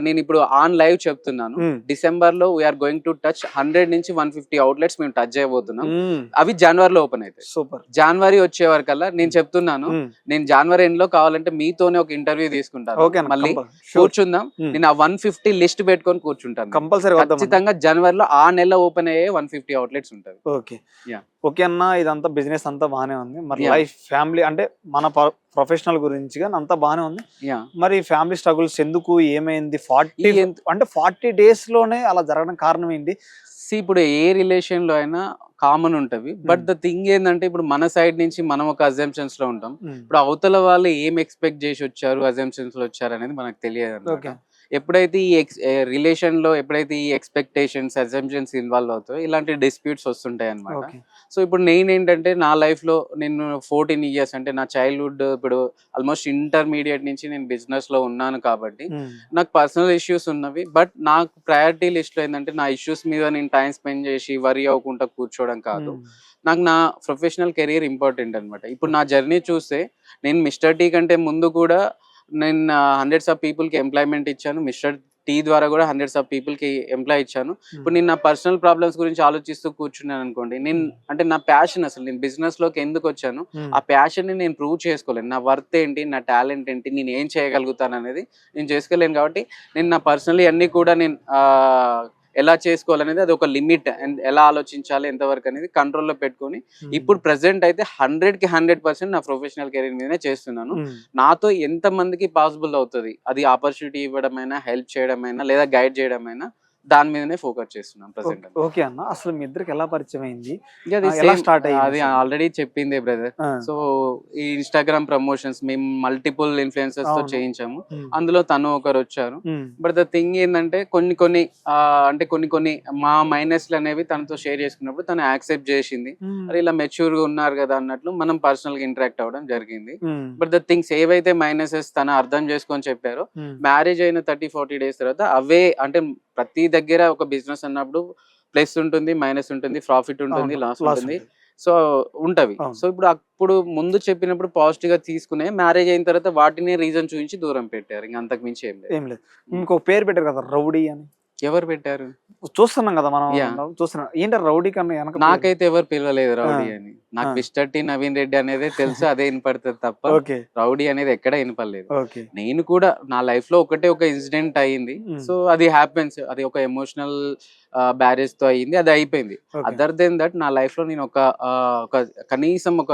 నేను ఇప్పుడు ఆన్ లైవ్ చెప్తున్నాను, ఉమ్, డిసెంబర్ లో వీఆర్ గోయింగ్ టు టచ్ 100 నుంచి 150 outlets మేము టచ్ చేయబోతున్నాం. ఉమ్, అవి జనవరిలో ఓపెన్ అవుతాయి. సూపర్. జనవరి వచ్చే వరకల్లా నేను చెప్తున్నాను, ఉమ్, నేను జనవరి ఎండ్ లో కావాలంటే మీతోనే ఒక ఇంటర్వ్యూ తీసుకుంటాను, ఓకే అన్న, మళ్ళీ షూర్, కూర్చుందాం. ఉమ్, నేను ఆ 150 లిస్ట్ పెట్టుకొని కూర్చుంటాను. కంపల్సరీ వద్దాం అన్న. ఖచ్చితంగా జనవరిలో ఆ నెల ఓపెన్ అయ్యే 150 outlets ఉంటాయి. ఓకే. Yeah. ఓకే అన్న, ఇదంతా బిజినెస్ అంతా బాగానే ఉంది, మరి Yeah. లైఫ్, ఫ్యామిలీ అంటే మన ప్రొఫెషనల్ గురించి కానీ అంతా బాగానే ఉంది. యా, మరి ఫ్యామిలీ స్ట్రగుల్స్ ఎందుకు, ఏమైంది? 40 ఈ అంటే 40 days లోనే అలా జరగడం కారణం ఏంటి? ఇప్పుడు ఏ రిలేషన్ లో అయినా కామన్ ఉంటవి. బట్ ద థింగ్ ఏంటంటే ఇప్పుడు మన సైడ్ నుంచి మనం ఒక అజంప్షన్స్ లో ఉంటాం. ఉమ్, ఇప్పుడు అవతల వాళ్ళు ఏం ఎక్స్పెక్ట్ చేసి వచ్చారు, అజంప్షన్స్ లో వచ్చారు అనేది మనకు తెలియదు ఓకే. అన్నమాట. ఎప్పుడైతే ఈ రిలేషన్ లో ఎప్పుడైతే ఈ ఎక్స్పెక్టేషన్స్ అజంప్షన్స్ ఇన్వాల్వ్ అవుతాయో ఇలాంటి డిస్ప్యూట్స్ వస్తుంటాయి అన్నమాట. ఓకే. సో ఇప్పుడు నేనేంటంటే నా లైఫ్ లో నేను 14 years అంటే నా చైల్డ్హుడ్, ఇప్పుడు ఆల్మోస్ట్ ఇంటర్మీడియట్ నుంచి నేను బిజినెస్ లో ఉన్నాను కాబట్టి ఉమ్, నాకు పర్సనల్ ఇష్యూస్ ఉన్నవి. బట్ నాకు ప్రయారిటీ లిస్ట్ లో ఏంటంటే నా ఇష్యూస్ మీద నేను టైం స్పెండ్ చేసి వరి అవ్వకుండా కూర్చోవడం కాదు, ఉమ్, నాకు నా ప్రొఫెషనల్ కెరీర్ ఇంపార్టెంట్ అనమాట. ఇప్పుడు నా జర్నీ చూస్తే నేను మిస్టర్ టీ కంటే ముందు కూడా నేను హండ్రెడ్స్ ఆఫ్ పీపుల్కి ఎంప్లాయ్మెంట్ ఇచ్చాను, మిస్టర్ టీ ద్వారా కూడా హండ్రెడ్స్ ఆఫ్ పీపుల్కి ఎంప్లాయ్ ఇచ్చాను. ఇప్పుడు నేను నా పర్సనల్ ప్రాబ్లమ్స్ గురించి ఆలోచిస్తూ కూర్చున్నాను అనుకోండి, నేను అంటే నా ప్యాషన్, అసలు నేను బిజినెస్ లోకి ఎందుకు వచ్చాను, ఉమ్, ఆ ప్యాషన్ ని నేను ప్రూవ్ చేసుకోలేను. నా వర్త్ ఏంటి, నా టాలెంట్ ఏంటి, నేను ఏం చేయగలుగుతాను అనేది నేను చేసుకోలేను. కాబట్టి నేను నా పర్సనలీ అన్ని కూడా నేను ఎలా చేసుకోవాలనేది అది ఒక లిమిట్, ఎలా ఆలోచించాలి ఎంతవరకు అనేది కంట్రోల్లో పెట్టుకొని ఉమ్, ఇప్పుడు ప్రెసెంట్ అయితే 100కి 100% నా ప్రొఫెషనల్ కెరీర్ మీదనే చేస్తున్నాను. ఉమ్, నాతో ఎంత మందికి పాసిబుల్ అవుతుంది, అది ఆపర్చునిటీ ఇవ్వడమైనా, హెల్ప్ చేయడమైనా, లేదా గైడ్ చేయడమైనా, దాని మీదనే ఫోకస్ చేస్తున్నాను ప్రెసెంట్. ఓకే అన్న, అసలు మీ ఇద్దరికి ఎలా పరిచయం అయింది, అది ఎలా సేమ్, స్టార్ట్ అయ్యింది అది అసలు? ఆల్రెడీ చెప్పిందే బ్రదర్. ఆ, సో ఈ ఇన్స్టాగ్రామ్ ప్రమోషన్స్ మేము మల్టిపుల్ ఇన్ఫ్లుయెన్సర్స్ తో అవును. చేయించాము, ఉమ్, అందులో తను ఒకరు వచ్చారు. ఉమ్, బట్ ద థింగ్ ఏంటంటే కొన్ని అంటే కొన్ని మా మైనస్లు అనేవి తనతో షేర్ చేసుకున్నప్పుడు తను యాక్సెప్ట్ చేసింది. ఉమ్, అరే ఇలా మెచ్యూర్ గా ఉన్నారు కదా అన్నట్లు మనం పర్సనల్ గా ఇంటరాక్ట్ అవ్వడం జరిగింది. ఉమ్, బట్ ద థింగ్స్ ఏవైతే మైనసెస్ తను అర్థం చేసుకొని చెప్పారో, ఉమ్, మ్యారేజ్ అయిన 30-40 days తర్వాత అవే, అంటే ప్రతి దగ్గర ఒక బిజినెస్ అన్నప్పుడు ప్లస్ ఉంటుంది, మైనస్ ఉంటుంది, ప్రాఫిట్ ఉంటుంది, అవును, లాస్ లాస్ ఉంటుంది, ఉంటుంది. సో ఉంటవి. అవును. సో ఇప్పుడు ముందు చెప్పినప్పుడు పాజిటివ్ గా తీసుకునే, మ్యారేజ్ అయిన తర్వాత వాటిని రీజన్ చూపించి దూరం పెట్టారు, ఇంకా అంతకు మించి ఏం లేదు. ఏం లేదు. ఇంకొక పేరు పెట్టారు కదా, రౌడీ అని. ఎవరు పెట్టారు? చూస్తున్నాం కదా మనం, Yeah. చూస్తున్నాం. ఏంటి రౌడీ కన్నా వెనక పేరు? నాకైతే ఎవరు పిలవలేదు రౌడీ అని. నాకు ఆ. మిస్టర్ టి నవీన్ రెడ్డి అనేది తెలుసు, అదే వినపడుతుంది తప్ప ఓకే. రౌడీ అనేది ఎక్కడ వినపడలేదు. ఓకే. నేను కూడా నా లైఫ్ లో ఒకటే ఒక ఇన్సిడెంట్ అయ్యింది. Mm. సో అది హ్యాపెన్స్, అది ఒక ఎమోషనల్ బ్యారేజ్ తో అయ్యింది, అది అయిపోయింది. ఓకే. అదర్ దెన్ దట్ నా లైఫ్ లో నేను ఒక కనీసం ఒక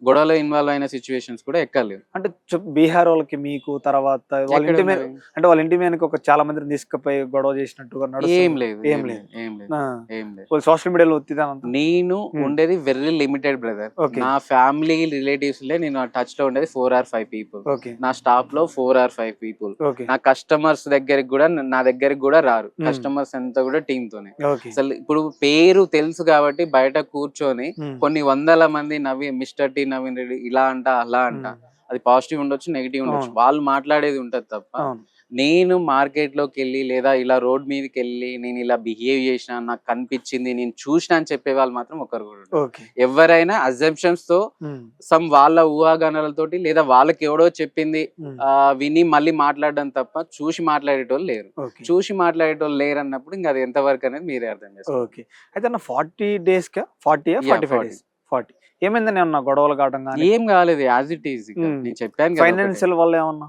గొడవలో ఇన్వాల్వ్ అయిన సిచ్యువేషన్స్ కూడా ఎక్కలేదు. అంటే బీహార్ వాళ్ళకి మీకు తర్వాత వాళ్ళ ఎక్కడ ఇంటి మీద, ఉన్నవి? అంటే వాళ్ళ ఇంటి మీదకి ఒక చాలా మందిని తీసుకుపోయి గొడవ చేసినట్టుగా ఏం నడుస్తుంది. లేదు, ఏం లేదు. ఏం లేదు, ఏం లేదు. సోషల్ మీడియాలో ఒత్తిదానంతా. నేను Hmm. ఉండేది వెరీ లిమిటెడ్ బ్రదర్. Okay. నా ఫ్యామిలీ రిలేటివ్స్ లే నేను టచ్ లో ఉండేది 4 or 5 people. ఓకే. నా స్టాఫ్ లో 4 or 5 people. ఓకే. నా కస్టమర్స్ దగ్గరికి కూడా, నా దగ్గరికి కూడా రారు. Hmm. కస్టమర్స్ అంతా కూడా టీమ్ తోనే. ఓకే. అసలు ఇప్పుడు పేరు తెలుసు కాబట్టి బయట కూర్చొని కొన్ని వందల మంది మిస్టర్ టి నవీన్ రెడ్డి ఇలా అంట అలా అంట, అది పాజిటివ్ ఉండొచ్చు, నెగిటివ్ ఉండొచ్చు, అవును. వాళ్ళు మాట్లాడేది ఉంటది తప్ప, అవును. నేను మార్కెట్ లోకి వెళ్ళి లేదా ఇలా రోడ్ మీదకి వెళ్ళి నేను ఇలా బిహేవ్ చేసిన, నాకు కనిపించింది, నేను చూసిన అని చెప్పే వాళ్ళు మాత్రం ఒకరు కూడా ఉండరు. ఓకే. ఎవరైనా అజంప్షన్స్ తో, సమ్ వాళ్ళ ఊహాగానాలతోటి లేదా వాళ్ళకి ఎవడో చెప్పింది విని మళ్ళీ మాట్లాడడం తప్ప చూసి మాట్లాడేటోళ్ళు లేరు. ఓకే. చూసి మాట్లాడేటోళ్ళు లేరు అన్నప్పుడు ఇంకా అది ఎంతవరకు అనేది మీరే అర్థం చేసుకోవాలి. ఓకే. అయితే అన్న 40 days కా 40 Yeah, 45 days 40 ఏమైందని ఏమన్నా గొడవలు కావడం కానీ, ఏం కాలేదు, యాజ్ ఇట్ ఈజ్. Hmm. నేను చెప్పాను కదా ఒకటే. ఫైనాన్షియల్ వల్ల ఏమన్నా?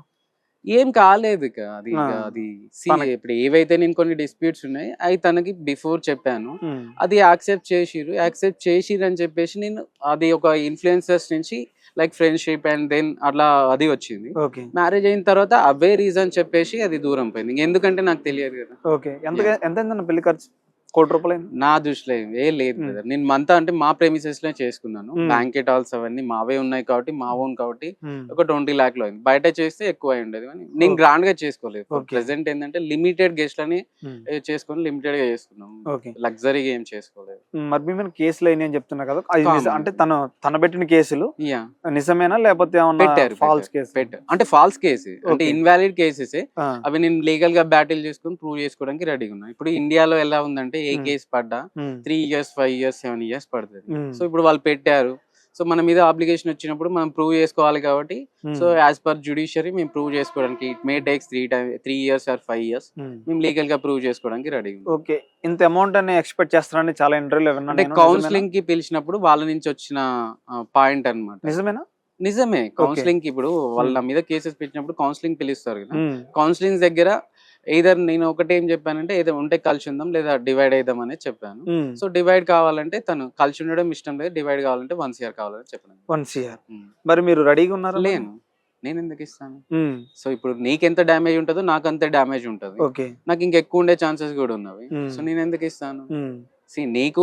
ఏం కాలేదు ఇక అది ఆ. ఇక అది తనకి- ఇప్పుడు ఏవైతే నేను కొన్ని డిస్ప్యూట్స్ ఉన్నాయి అవి తనకి బిఫోర్ చెప్పాను, ఉమ్, అది యాక్సెప్ట్ చేసిరు అని చెప్పేసి నేను అది ఒక ఇన్ఫ్లుయెన్సర్స్ నుంచి లైక్ ఫ్రెండ్షిప్ అండ్ దెన్ అట్లా అది వచ్చింది. ఓకే మ్యారేజ్ అయిన తర్వాత అవే రీజన్ చెప్పేసి అది దూరం పోయింది. ఎందుకంటే నాకు తెలియదు కదా. ఓకే ఎంత అయిందన్న పెళ్లి ఖర్చు? 1,00,00,000 రూపాయలు అయింది. నా దృష్టిలో ఏ లేదు మ్మ్. బ్రదర్. నేను అంతా అంటే మా ప్రెమిసెస్ లో చేసుకున్నాను. మ్మ్. బ్యాంకెట్ హాల్స్ అవన్నీ మావే ఉన్నాయి కాబట్టి మా ఓన్ కాబట్టి ఉమ్, ఒక 20 lakh లో అయింది. బయట చేస్తే ఎక్కువ అయి ఉండేది కానీ నేను Okay. గ్రాండ్ గా చేసుకోలేదు. Okay. ప్రెసెంట్ ఏంటంటే లిమిటెడ్ గెస్ట్ లని ఉమ్, చేసుకొని లిమిటెడ్ గా చేసుకున్నాం. ఓకే లగ్జరీగా ఏం చేసుకోలేదు. మరి మీ మీద కేసులు అయినాయి అని చెప్తున్నా కదా, అది Common. అంటే తన పెట్టిన కేసులు యా నిజమేనా లేకపోతే ఏమన్నా పెట్టారు ఫాల్స్ కేసు? అంటే ఫాల్స్ కేసు అంటే Okay. Invalid cases. ఆ, అవి నేను లీగల్ గా బ్యాటిల్ చేసుకొని ప్రూవ్ చేసుకోవడానికి రెడీగా ఉన్నా. ఇప్పుడు ఇండియాలో ఎలా ఉందంటే ఏ Hmm. కేసు పడ్డా ఉమ్, 3 years 5 years 7 years పడుతుంది. ఉమ్, సో ఇప్పుడు వాళ్ళు పెట్టారు, సో మన మీద అప్లికేషన్ వచ్చినప్పుడు మనం ప్రూవ్ చేసుకోవాలి కాబట్టి ఉమ్, సో యాజ్ పర్ జ్యుడిషియరీ మేము ప్రూవ్ చేసుకోవడానికి it may takes 3 years or 5 years ఉమ్. మేము లీగల్ గా ప్రూవ్ చేసుకోవడానికి రెడీ ఉన్నాం. ఓకే, ఇంత అమౌంట్ అని ఎక్స్పెక్ట్ చేస్తారని చాలా ఇంటర్వ్యూలో విన్నాను అంటే నేను. నిజమేనా? కౌన్సిలింగ్ కి పిలిచినప్పుడు వాళ్ళ నుంచి వచ్చిన పాయింట్ అన్నమాట. నిజమేనా? నిజమే. కౌన్సిలింగ్ కి ఇప్పుడు వాళ్ళ Hmm. మీద కేసెస్ పెట్టినప్పుడు కౌన్సిలింగ్ పిలుస్తారు కదా. ఉమ్, కౌన్సిలింగ్ దగ్గర నేను ఒకటి ఏం చెప్పానంటే ఏదో ఉంటే కలిసి ఉందాం లేదా డివైడ్ అయిదాం అనేది చెప్పాను. ఉమ్, సో డివైడ్ కావాలంటే తను కలిసి ఉండడం ఇష్టం లేదు, డివైడ్ కావాలంటే 1 year కావాలని చెప్పాను. 1 CR. మరి మీరు రెడీగా ఉన్నారా? లేను, నేను ఎందుకు ఇస్తాను? ఉమ్, సో ఇప్పుడు నీకెంత డ్యామేజ్ ఉంటుందో నాకు అంతే డ్యామేజ్ ఉంటుంది. ఓకే నాకు ఇంకెక్కువ ఉండే ఛాన్సెస్ కూడా ఉన్నవి. Hmm. సో నేను ఎందుకు ఇస్తాను? ఉమ్, నీకు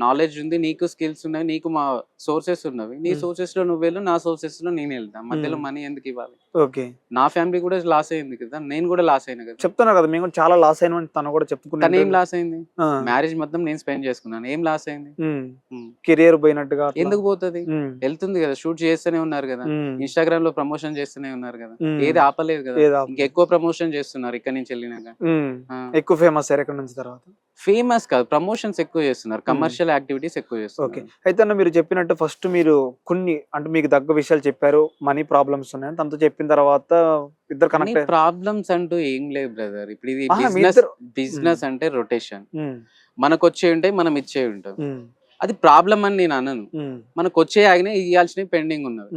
నాలెడ్జ్ ఉంది, నీకు స్కిల్స్ ఉన్నాయి, నీకు మా సోర్సెస్ ఉన్నవి. నీ Hmm. సోర్సెస్ లో నువ్వు వెళ్ళు, నా సోర్సెస్ లో నేను వెళ్తాను. మధ్యలో Hmm. మనీ ఎందుకు ఇవ్వాలి? ఓకే నా ఫ్యామిలీ కూడా లాస్ అయింది కదా, నేను కూడా లాస్ అయినా కదా. చెప్తున్నా కదా, మేము కూడా చాలా లాస్ అయిన తను కూడా చెప్పుకున్నాను. తను ఏం లాస్ అయింది? మ్యారేజ్ మొత్తం నేను స్పెండ్ చేసుకున్నాను, ఏం లాస్ అయింది? కెరియర్ పోయినట్టుగా అట్లా. ఎందుకు పోతుంది? ఉమ్, వెళ్తుంది కదా, షూట్ చేస్తూనే ఉన్నారు కదా, ఉమ్, ఇన్స్టాగ్రామ్ లో ప్రమోషన్ చేస్తూనే ఉన్నారు కదా, ఉమ్. ఏది ఆపలేదు కదా. ఏది ఆపలేదు. ఇంకెక్కువ ప్రమోషన్ చేస్తున్నారు ఇక్కడ నుంచి వెళ్ళినాక. ఉమ్, ఎక్కువ ఫేమస్ అయ్యారు ఇక్కడ నుంచి తర్వాత. ఫేమస్ కాదు, ప్రమోషన్స్ ఎక్కువ చేస్తున్నారు, కమర్షియల్ యాక్టివిటీస్ ఎక్కువ ఓకే, చేస్తున్నారు. అయితే అన్న మీరు చెప్పినట్టు ఫస్ట్ మీరు కొన్ని అంటే మీకు దగ్గ విషయాలు చెప్పారు, మనీ ప్రాబ్లమ్స్ ఉన్నాయని తనతో చెప్పిన తర్వాత ఇద్దరు కనెక్ట్ అయ్యారు. ప్రాబ్లమ్స్ అంటూ ఏం లేదు బ్రదర్. ఇప్పుడు ఇది ఆహా, మీ బిజినెస్, ఇద్దరు- అంటే రొటేషన్. మనకు వచ్చే ఉంటాయి, మనం ఇచ్చే ఉంటాం. అది ప్రాబ్లం అని నేను అనను. మనకు వచ్చే ఆగిన ఇవ్వాల్సినవి పెండింగ్ ఉన్నవి.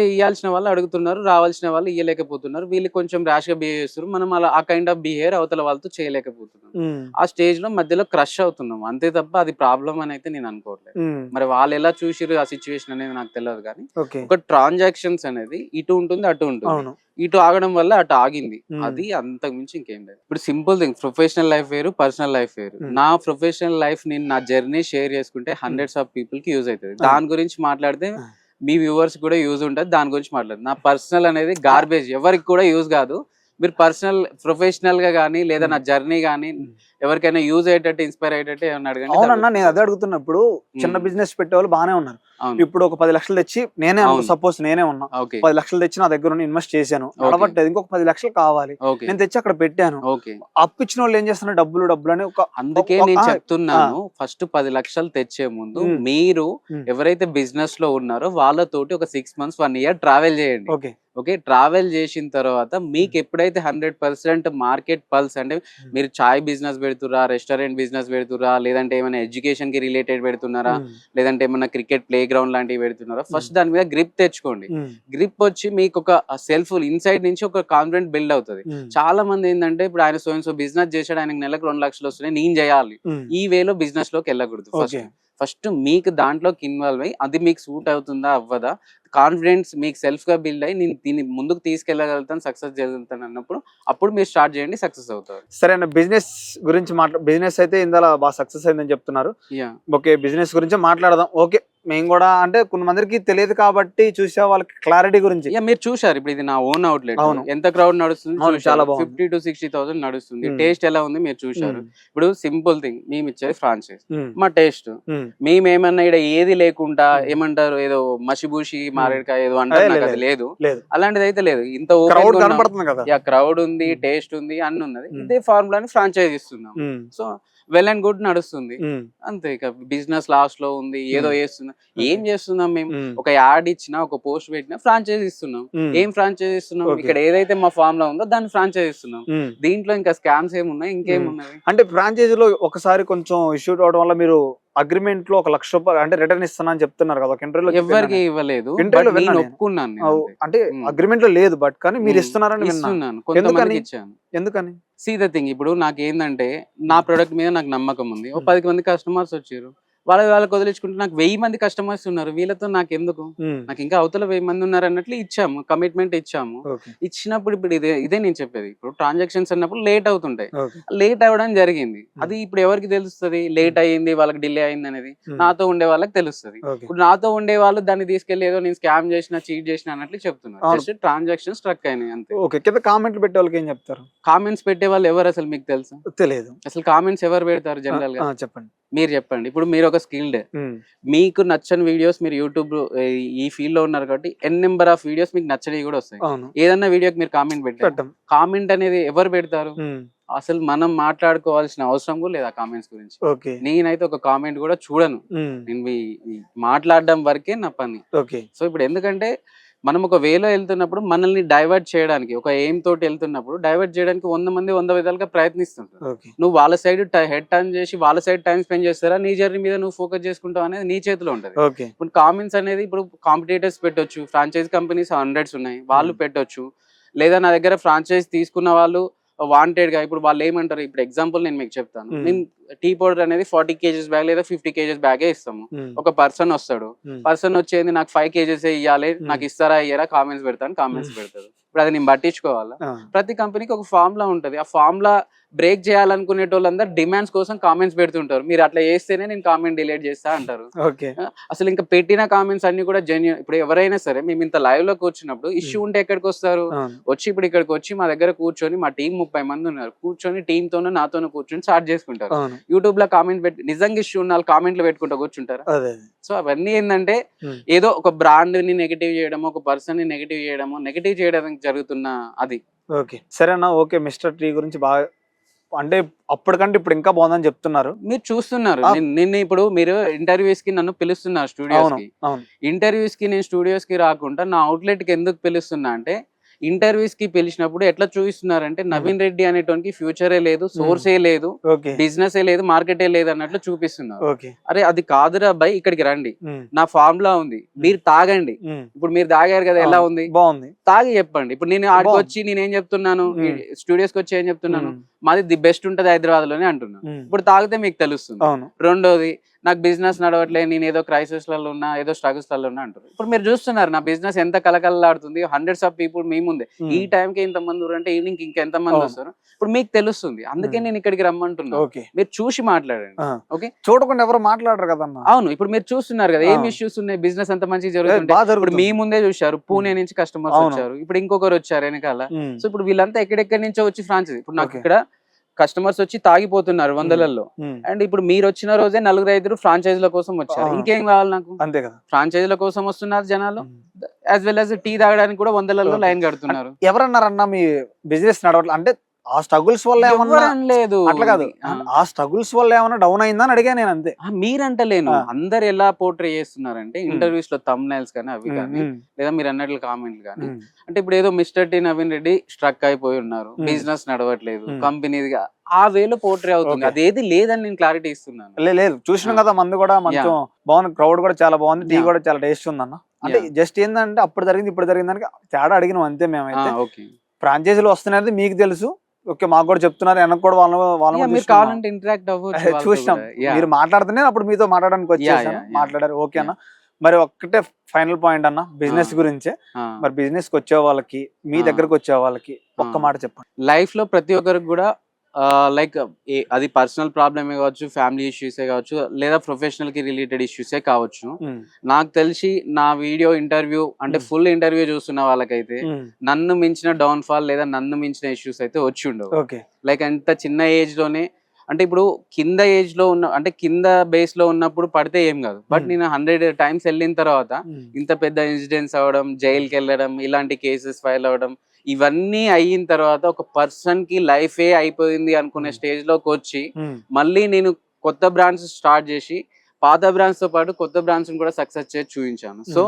ఇవ్వాల్సిన వాళ్ళు అడుగుతున్నారు, రావాల్సిన వాళ్ళు ఇవ్వలేకపోతున్నారు. వీళ్ళు కొంచెం ర్యాష్ గా బిహేవ్ చేస్తారు, మనం అలా ఆ కైండ్ ఆఫ్ బిహేవియర్ అవతల వాళ్ళతో చేయలేకపోతున్నాం. ఆ స్టేజ్ లో మధ్యలో క్రష్ అవుతున్నాం అంతే తప్ప అది ప్రాబ్లం అని అయితే నేను అనుకోవట్లేదు. మరి వాళ్ళు ఎలా చూసిరు ఆ సిచ్యువేషన్ అనేది నాకు తెలియదు కానీ ఒక ట్రాన్సాక్షన్స్ అనేది ఇటు ఉంటుంది అటు ఉంటుంది. అవును. ఇటు ఆగడం వల్ల అటు ఆగింది, Hmm. అది అంతకు మించి ఇంకేం లేదు. ఇప్పుడు సింపుల్ థింగ్, ప్రొఫెషనల్ లైఫ్ వేరు, పర్సనల్ లైఫ్ వేరు. Hmm. నా ప్రొఫెషనల్ లైఫ్ నేను నా జర్నీ షేర్ చేసుకుంటే హండ్రెడ్స్ ఆఫ్ పీపుల్ కి యూజ్ అవుతుంది. దాని గురించి మాట్లాడితే మీ వ్యూవర్స్ కూడా యూజ్ ఉంటుంది, దాని గురించి మాట్లాడు. నా పర్సనల్ అనేది గార్బేజ్, ఎవరికి కూడా యూజ్ కాదు. మీరు పర్సనల్ ప్రొఫెషనల్ గా కానీ లేదా నా జర్నీ కానీ ఎవరికైనా యూజ్ అయ్యేటట్టు ఇన్స్పైర్ అయ్యేటట్టు ఏమన్నా అడగండి. అవునన్నా, నేను అదే అడుగుతున్నప్పుడు చిన్న బిజినెస్ పెట్టే వాళ్ళు బాగానే ఉన్నారు. అవును. ఇప్పుడు ఒక 10 లక్షలు తెచ్చి నేనే అవును. సపోజ్ నేనే ఉన్నా, ఓకే 10 లక్షలు తెచ్చి నా దగ్గర ఇన్వెస్ట్ చేశాను, నడవట్లేదు, ఇంకొక 10 లక్షలు కావాలి, ఓకే నేను తెచ్చి అక్కడ పెట్టాను. ఓకే అప్పు ఇచ్చిన వాళ్ళు ఏం చేస్తున్నారు, డబ్బులు అని ఒక అందుకే నేను చెప్తున్నాను, ఫస్ట్ 10 లక్షలు తెచ్చే ముందు మీరు ఎవరైతే బిజినెస్ లో ఉన్నారో వాళ్ళతోటి ఒక 6 months 1 year ట్రావెల్ చేయండి. ఓకే ఓకే, ట్రావెల్ చేసిన తర్వాత మీకు ఎప్పుడైతే 100% మార్కెట్ పల్స్, అంటే మీరు చాయ్ బిజినెస్ పెడుతురా, రెస్టారెంట్ బిజినెస్ పెడుతురా, లేదంటే ఏమైనా ఎడ్యుకేషన్ కి రిలేటెడ్ పెడుతున్నారా, లేదంటే ఏమైనా క్రికెట్ ప్లే గ్రౌండ్ లాంటివి పెడుతున్నారా, ఫస్ట్ దాని మీద గ్రిప్ తెచ్చుకోండి. గ్రిప్ వచ్చి మీకు ఒక సెల్ఫ్ ఇన్సైడ్ నుంచి ఒక కాన్ఫిడెంట్ బిల్డ్ అవుతుంది. చాలా మంది ఏంటంటే ఇప్పుడు ఆయన సో బిజినెస్ చేశాడు, ఆయనకు నెలకు 2 లక్షలు వస్తున్నాయి, నేను చేయాలి, ఈ వేలో బిజినెస్ లోకి వెళ్ళకూడదు. ఫస్ట్ మీకు దాంట్లోకి ఇన్వాల్వ్ అయ్యి అది మీకు సూట్ అవుతుందా అవ్వదా, కాన్ఫిడెన్స్ మీకు సెల్ఫ్ గా బిల్డ్ అయ్యి నేను దీన్ని ముందుకు తీసుకెళ్ళగలుగుతాను, సక్సెస్ జరుగుతాను అన్నప్పుడు అప్పుడు మీరు స్టార్ట్ చేయండి, సక్సెస్ అవుతారు. సరే అన్న, బిజినెస్ గురించి బిజినెస్ అయితే ఇందులో బాగా సక్సెస్ అయిందని చెప్తున్నారు. ఓకే, బిజినెస్ గురించి మాట్లాడదాం. ఓకే, మేము కూడా అంటే కొంతమందికి తెలియదు కాబట్టి చూసే వాళ్ళకి క్లారిటీ గురించి. మీరు చూసారు, ఇప్పుడు ఇది నా ఓన్ అవుట్లెట్, అవును. ఎంత క్రౌడ్ నడుస్తుంది, చాలా బాగుంది. 50 to 60,000 నడుస్తుంది. టేస్ట్ ఎలా ఉంది మీరు చూసారు. ఇప్పుడు సింపుల్ థింగ్, మేము ఇచ్చేది ఫ్రాంచైజ్, మా టేస్ట్ మేమేమన్నా ఇక్కడ ఏది లేకుండా ఏమంటారు ఏదో మసిబూసి మారేడుకాయ ఏదో అంటారు, నాకు అది లేదు, అలాంటిది అయితే లేదు. ఇంత క్రౌడ్ ఉంది, టేస్ట్ ఉంది, అన్ని ఉన్నది. ఇదే ఫార్ములాని ఫ్రాంచైజ్ ఇస్తున్నాం. సో వెల్ అండ్ గుడ్ నడుస్తుంది అంతే. ఇక బిజినెస్ లాస్ట్ లో ఉంది, ఏదో చేస్తున్నాం, ఏం చేస్తున్నాం మేము, ఒక యాడ్ ఇచ్చినా ఒక పోస్ట్ పెట్టినా ఫ్రాంచైజ్ ఇస్తున్నాం. ఏం ఫ్రాంచైజ్ ఇస్తున్నాం, ఇక్కడ ఏదైతే మా ఫామ్ లో ఉందో దాన్ని ఫ్రాంచైజ్ ఇస్తున్నాం. దీంట్లో ఇంకా స్కామ్స్ ఏమున్నాయి, ఇంకేమున్నాయి అంటే ఫ్రాంచైజీలో ఒకసారి కొంచెం ఇష్యూ అవడం వల్ల మీరు అగ్రిమెంట్ లో ₹1,00,000 అంటే రిటర్న్ ఇస్తున్నా అని చెప్తున్నారు కదా ఒక ఇంటర్వ్యూలో. ఎవరికి ఇవ్వలేదు, ఇంటర్వ్యూలో but నేను విన్నా నేను. ఒప్పుకున్నాను నేను అంతే. అంటే అగ్రిమెంట్ లో లేదు బట్ కానీ మీరు ఇస్తున్నారని విన్నా. ఇస్తున్నాను, కొంతమందికి ఇచ్చాను. ఎందుకని? సీ ద థింగ్, ఇప్పుడు నాకేందంటే నా ప్రొడక్ట్ మీద నాకు నమ్మకం ఉంది. ఒక 10 మంది కస్టమర్స్ వచ్చారు, వాళ్ళకి వదిలించుకుంటే నాకు 1000 మంది కస్టమర్స్ ఉన్నారు, వీళ్ళతో నాకు ఎందుకు, నాకు ఇంకా అవతల 1000 మంది ఉన్నారు అన్నట్లు ఇచ్చాము, కమిట్మెంట్ ఇచ్చాము. ఇచ్చినప్పుడు ఇప్పుడు ఇదే నేను చెప్పేది, ఇప్పుడు ట్రాన్సాక్షన్స్ అన్నప్పుడు లేట్ అవుతుంటాయి, లేట్ అవ్వడం జరిగింది. అది ఇప్పుడు ఎవరికి తెలుస్తుంది లేట్ అయ్యింది, వాళ్ళకి డిలే అయింది అనేది? నాతో ఉండే వాళ్ళకి తెలుస్తుంది. ఇప్పుడు నాతో ఉండే వాళ్ళు దాన్ని తీసుకెళ్లి ఏదో నేను స్కామ్ చేసిన, చీట్ చేసిన అన్నట్లు చెప్తున్నారు. జస్ట్ ట్రాన్సాక్షన్ స్ట్రక్ అయినాయి అంతే. ఓకే, కింద కామెంట్లు పెట్టే వాళ్ళకి ఏం చెప్తారు? కామెంట్స్ పెట్టే వాళ్ళు ఎవరు అసలు మీకు తెలుసా? తెలియదు. అసలు కామెంట్స్ ఎవరు పెడతారు జనరల్ గా? చెప్పండి, మీరు చెప్పండి. ఇప్పుడు మీరు ఒక స్కిల్డ్, మీకు నచ్చని వీడియోస్, మీరు యూట్యూబ్ ఈ ఫీల్డ్ లో ఉన్నారు కాబట్టి నెంబర్ ఆఫ్ వీడియోస్ మీకు నచ్చనివి కూడా వస్తాయి. ఏదన్నా వీడియోకి మీరు కామెంట్ పెట్టారు, కామెంట్ అనేది ఎవరు పెడతారు? అసలు మనం మాట్లాడుకోవాల్సిన అవసరం కూడా లేదు ఆ కామెంట్స్ గురించి. నేనైతే ఒక కామెంట్ కూడా చూడను, నేను మాట్లాడడం వరకే నా పని. సో ఇప్పుడు ఎందుకంటే మనం ఒక వేలో వెళ్తున్నప్పుడు మనల్ని డైవర్ట్ చేయడానికి, ఒక ఎయిమ్ తోటి వెళ్తున్నప్పుడు డైవర్ట్ చేయడానికి 100 మంది 100 విధాలుగా ప్రయత్నిస్తుంటారు. నువ్వు వాళ్ళ సైడ్ హెడ్ టర్న్ చేసి వాళ్ళ సైడ్ టైం స్పెండ్ చేస్తారా, నీ జర్నీ మీద నువ్వు ఫోకస్ చేసుకుంటావు అనేది నీ చేతిలో ఉంటది. ఇప్పుడు కామెంట్స్ అనేది ఇప్పుడు కాంపిటేటర్స్ పెట్టొచ్చు, ఫ్రాంచైజ్ కంపెనీస్ హండ్రెడ్స్ ఉన్నాయి, వాళ్ళు పెట్టొచ్చు. లేదా నా దగ్గర ఫ్రాంచైజ్ తీసుకున్న వాళ్ళు వాంటెడ్ గా, ఇప్పుడు వాళ్ళు ఏమంటారు, ఇప్పుడు ఎగ్జాంపుల్ నేను మీకు చెప్తాను. నేను టీ పౌడర్ అనేది 40 kgs బ్యాగ్ లేదా 50 kgs బ్యాగే ఇస్తాము. ఒక పర్సన్ వస్తాడు, పర్సన్ వచ్చేది నాకు 5 kgs ఇవ్వాలి, నాకు ఇస్తారా ఇయ్యారా కామెంట్స్ పెడతాను, కామెంట్స్ పెడతారు. ఇప్పుడు అది నేను పట్టించుకోవాలా? ప్రతి కంపెనీకి ఒక ఫార్ములా ఉంటది, ఆ ఫార్ములా బ్రేక్ చేయాలనుకునే వాళ్ళందరూ డిమాండ్స్ కోసం కామెంట్స్ పెడుతుంటారు. మీరు అట్లా చేస్తేనే నేను కామెంట్ డిలీట్ చేస్తా అంటారు. అసలు ఇంకా పెట్టిన కామెంట్స్ అన్ని కూడా జెన్యూన్. ఇప్పుడు ఎవరైనా సరే మేము ఇంత లైవ్ లో కూర్చున్నప్పుడు ఇష్యూ ఉంటే ఎక్కడికి వస్తారు? వచ్చి ఇప్పుడు ఇక్కడికి వచ్చి మా దగ్గర కూర్చొని, మా టీం 30 మంది ఉన్నారు, కూర్చొని టీమ్ తోనూ నాతోనూ కూర్చొని స్టార్ట్ చేసుకుంటారు. యూట్యూబ్ లో కామెంట్ పెట్టి నిజంగా ఇష్యూ ఉన్న కామెంట్లు పెట్టుకుంటా కూర్చుంటారు. సో అవన్నీ ఏంటంటే ఏదో ఒక బ్రాండ్ ని నెగిటివ్ చేయడము, ఒక పర్సన్ ని నెగిటివ్ చేయడము, నెగిటివ్ చేయడానికి జరుగుతున్న అది. ఓకే సరేనా. ఓకే, మిస్టర్ టీ గురించి బాగా అంటే అప్పటికంటే ఇప్పుడు ఇంకా బాగుందని చెప్తున్నారు. మీరు చూస్తున్నారు, నిన్న ఇప్పుడు మీరు ఇంటర్వ్యూస్ కి నన్ను పిలుస్తున్నారు స్టూడియోస్ కి. ఇంటర్వ్యూస్ కి నేను స్టూడియోస్ కి రాకుండా నా అవుట్లెట్ కి ఎందుకు పిలుస్తున్నా అంటే, ఇంటర్వ్యూస్ కి పిలిచినప్పుడు ఎట్లా చూపిస్తున్నారంటే నవీన్ రెడ్డి అనేటువంటి ఫ్యూచరే లేదు, సోర్సే లేదు, బిజినెస్ ఏ లేదు, మార్కెటే లేదు అన్నట్లు చూపిస్తున్నారు. అరే అది కాదురా బై, ఇక్కడికి రండి, నా ఫార్ములా ఉంది, మీరు తాగండి. ఇప్పుడు మీరు తాగారు కదా, ఎలా ఉంది? బాగుంది, తాగి చెప్పండి. ఇప్పుడు నేను ఆడికి వచ్చి నేనేం చెప్తున్నాను, స్టూడియోస్ కి వచ్చి ఏం చెప్తున్నాను, మాది ది బెస్ట్ ఉంటది హైదరాబాద్ లోనే అంటున్నాను. ఇప్పుడు తాగితే మీకు తెలుస్తుంది. రెండోది, నాకు బిజినెస్ నడవట్లేదు, నేను ఏదో క్రైసిస్ లలో ఉన్నా, ఏదో స్ట్రగుల్స్ లలో ఉన్నా అంటారు. ఇప్పుడు మీరు చూస్తున్నారు నా బిజినెస్ ఎంత కలకలలాడుతుంది, హండ్రెడ్స్ ఆఫ్ పీపుల్ మీ ముందే. ఈ టైం కి ఇంతమంది అంటే ఈవినింగ్ ఇంకెంత మంది వస్తారు, ఇప్పుడు మీకు తెలుస్తుంది. అందుకే నేను ఇక్కడికి రమ్మంటున్నా, మీరు చూసి మాట్లాడండి. ఓకే, చూడకుండా ఎవరు మాట్లాడరు కదా. అవును, ఇప్పుడు మీరు చూస్తున్నారు కదా ఏం ఇష్యూస్ ఉన్నాయి, బిజినెస్ అంత మంచిగా జరుగుతుంది. ఇప్పుడు మీ ముందే చూశారు, పూణే నుంచి కస్టమర్స్ వచ్చారు, ఇప్పుడు ఇంకొకరు వచ్చారు వెనకాల. సో ఇప్పుడు వీళ్ళంతా ఎక్కడెక్కడి నుంచో వచ్చి ఫ్రాంచైజీ, ఇప్పుడు నాకు ఇక్కడ కస్టమర్స్ వచ్చి తాగిపోతున్నారు వందలలో, అండ్ ఇప్పుడు మీరు వచ్చిన రోజే 4-5 ఫ్రాంచైజీల కోసం వచ్చారు. ఇంకేం కావాలి నాకు? అంతే కదా, ఫ్రాంచైజీల కోసం వస్తున్నారు జనాలు, యాజ్ వెల్ యాజ్ టీ తాగడానికి కూడా వందలలో లైన్ కడుతున్నారు. ఎవరన్నారన్నా మీ బిజినెస్ నడవట్లేదు అంటే? ఆ స్ట్రగుల్స్ వల్ల ఏమన్నా లేదు, అట్లా కాదు, ఆ స్ట్రగుల్స్ వల్ల ఏమన్నా డౌన్ అయిందని అడిగా నేను అంతే. మీరంటలేను, అందరు ఎలా పోర్ట్రే చేస్తున్నారంటే ఇంటర్వ్యూస్ లో థంబ్నైల్స్ కానీ అవి కానీ, లేదా మీరు అన్నట్లు కామెంట్లు కానీ, అంటే ఇప్పుడు ఏదో mister T Naveen Reddy struck అయిపోయి ఉన్నారు, బిజినెస్ నడవట్లేదు, కంపెనీగా ఆ వేలో పోర్ట్రే అవుతుంది. అదేది లేదని నేను క్లారిటీ ఇస్తున్నాను. లేదు, చూసినాం కదా, మందు కూడా మంచి బాగుంది, క్రౌడ్ కూడా చాలా బాగుంది, టీ కూడా చాలా టేస్ట్ ఉందన్న. అంటే జస్ట్ ఏంటంటే అప్పుడు జరిగింది ఇప్పుడు జరిగింది దానికి తేడా అడిగినాం అంతే. మేమైతే ఫ్రాంచైజీలు వస్తున్నాయి మీకు తెలుసు, ఓకే మాకు కూడా చెప్తున్నారు, వెనక్కి కూడా వాళ్ళని ఇంటరాక్ట్ చూసినాం. మీరు మాట్లాడుతూనే అప్పుడు మీతో మాట్లాడడానికి వచ్చేసాను, మాట్లాడారు. ఓకే అన్న, మరి ఒక్కటే ఫైనల్ పాయింట్ అన్న బిజినెస్ గురించే. మరి బిజినెస్ కి వచ్చే వాళ్ళకి, మీ దగ్గరకు వచ్చే వాళ్ళకి ఒక్క మాట చెప్పండి. లైఫ్ లో ప్రతి ఒక్కరికి కూడా లైక్ అది పర్సనల్ ప్రాబ్లమే కావచ్చు, ఫ్యామిలీ ఇష్యూసే కావచ్చు, లేదా ప్రొఫెషనల్ కి రిలేటెడ్ ఇష్యూసే కావచ్చు. నాకు తెలిసి నా వీడియో ఇంటర్వ్యూ అంటే ఫుల్ ఇంటర్వ్యూ చూస్తున్న వాళ్ళకైతే నన్ను మించిన డౌన్ ఫాల్ లేదా నన్ను మించిన ఇష్యూస్ అయితే వచ్చి ఉండవు. లైక్ అంత చిన్న ఏజ్ లోనే, అంటే ఇప్పుడు కింద ఏజ్ లో ఉన్న, అంటే కింద బేస్ లో ఉన్నప్పుడు పడితే ఏం కాదు, బట్ నేను 100 times వెళ్ళిన తర్వాత ఇంత పెద్ద ఇన్సిడెంట్స్ అవ్వడం, జైలుకి వెళ్ళడం, ఇలాంటి కేసెస్ ఫైల్ అవ్వడం, ఇవన్నీ అయిన తర్వాత ఒక పర్సన్ కి లైఫే అయిపోయింది అనుకునే స్టేజ్ లోకి వచ్చి మళ్ళీ నేను కొత్త బ్రాండ్స్ స్టార్ట్ చేసి పాత బ్రాండ్స్ తో పాటు కొత్త బ్రాండ్స్ కూడా సక్సెస్ చేసి చూపించాను. సో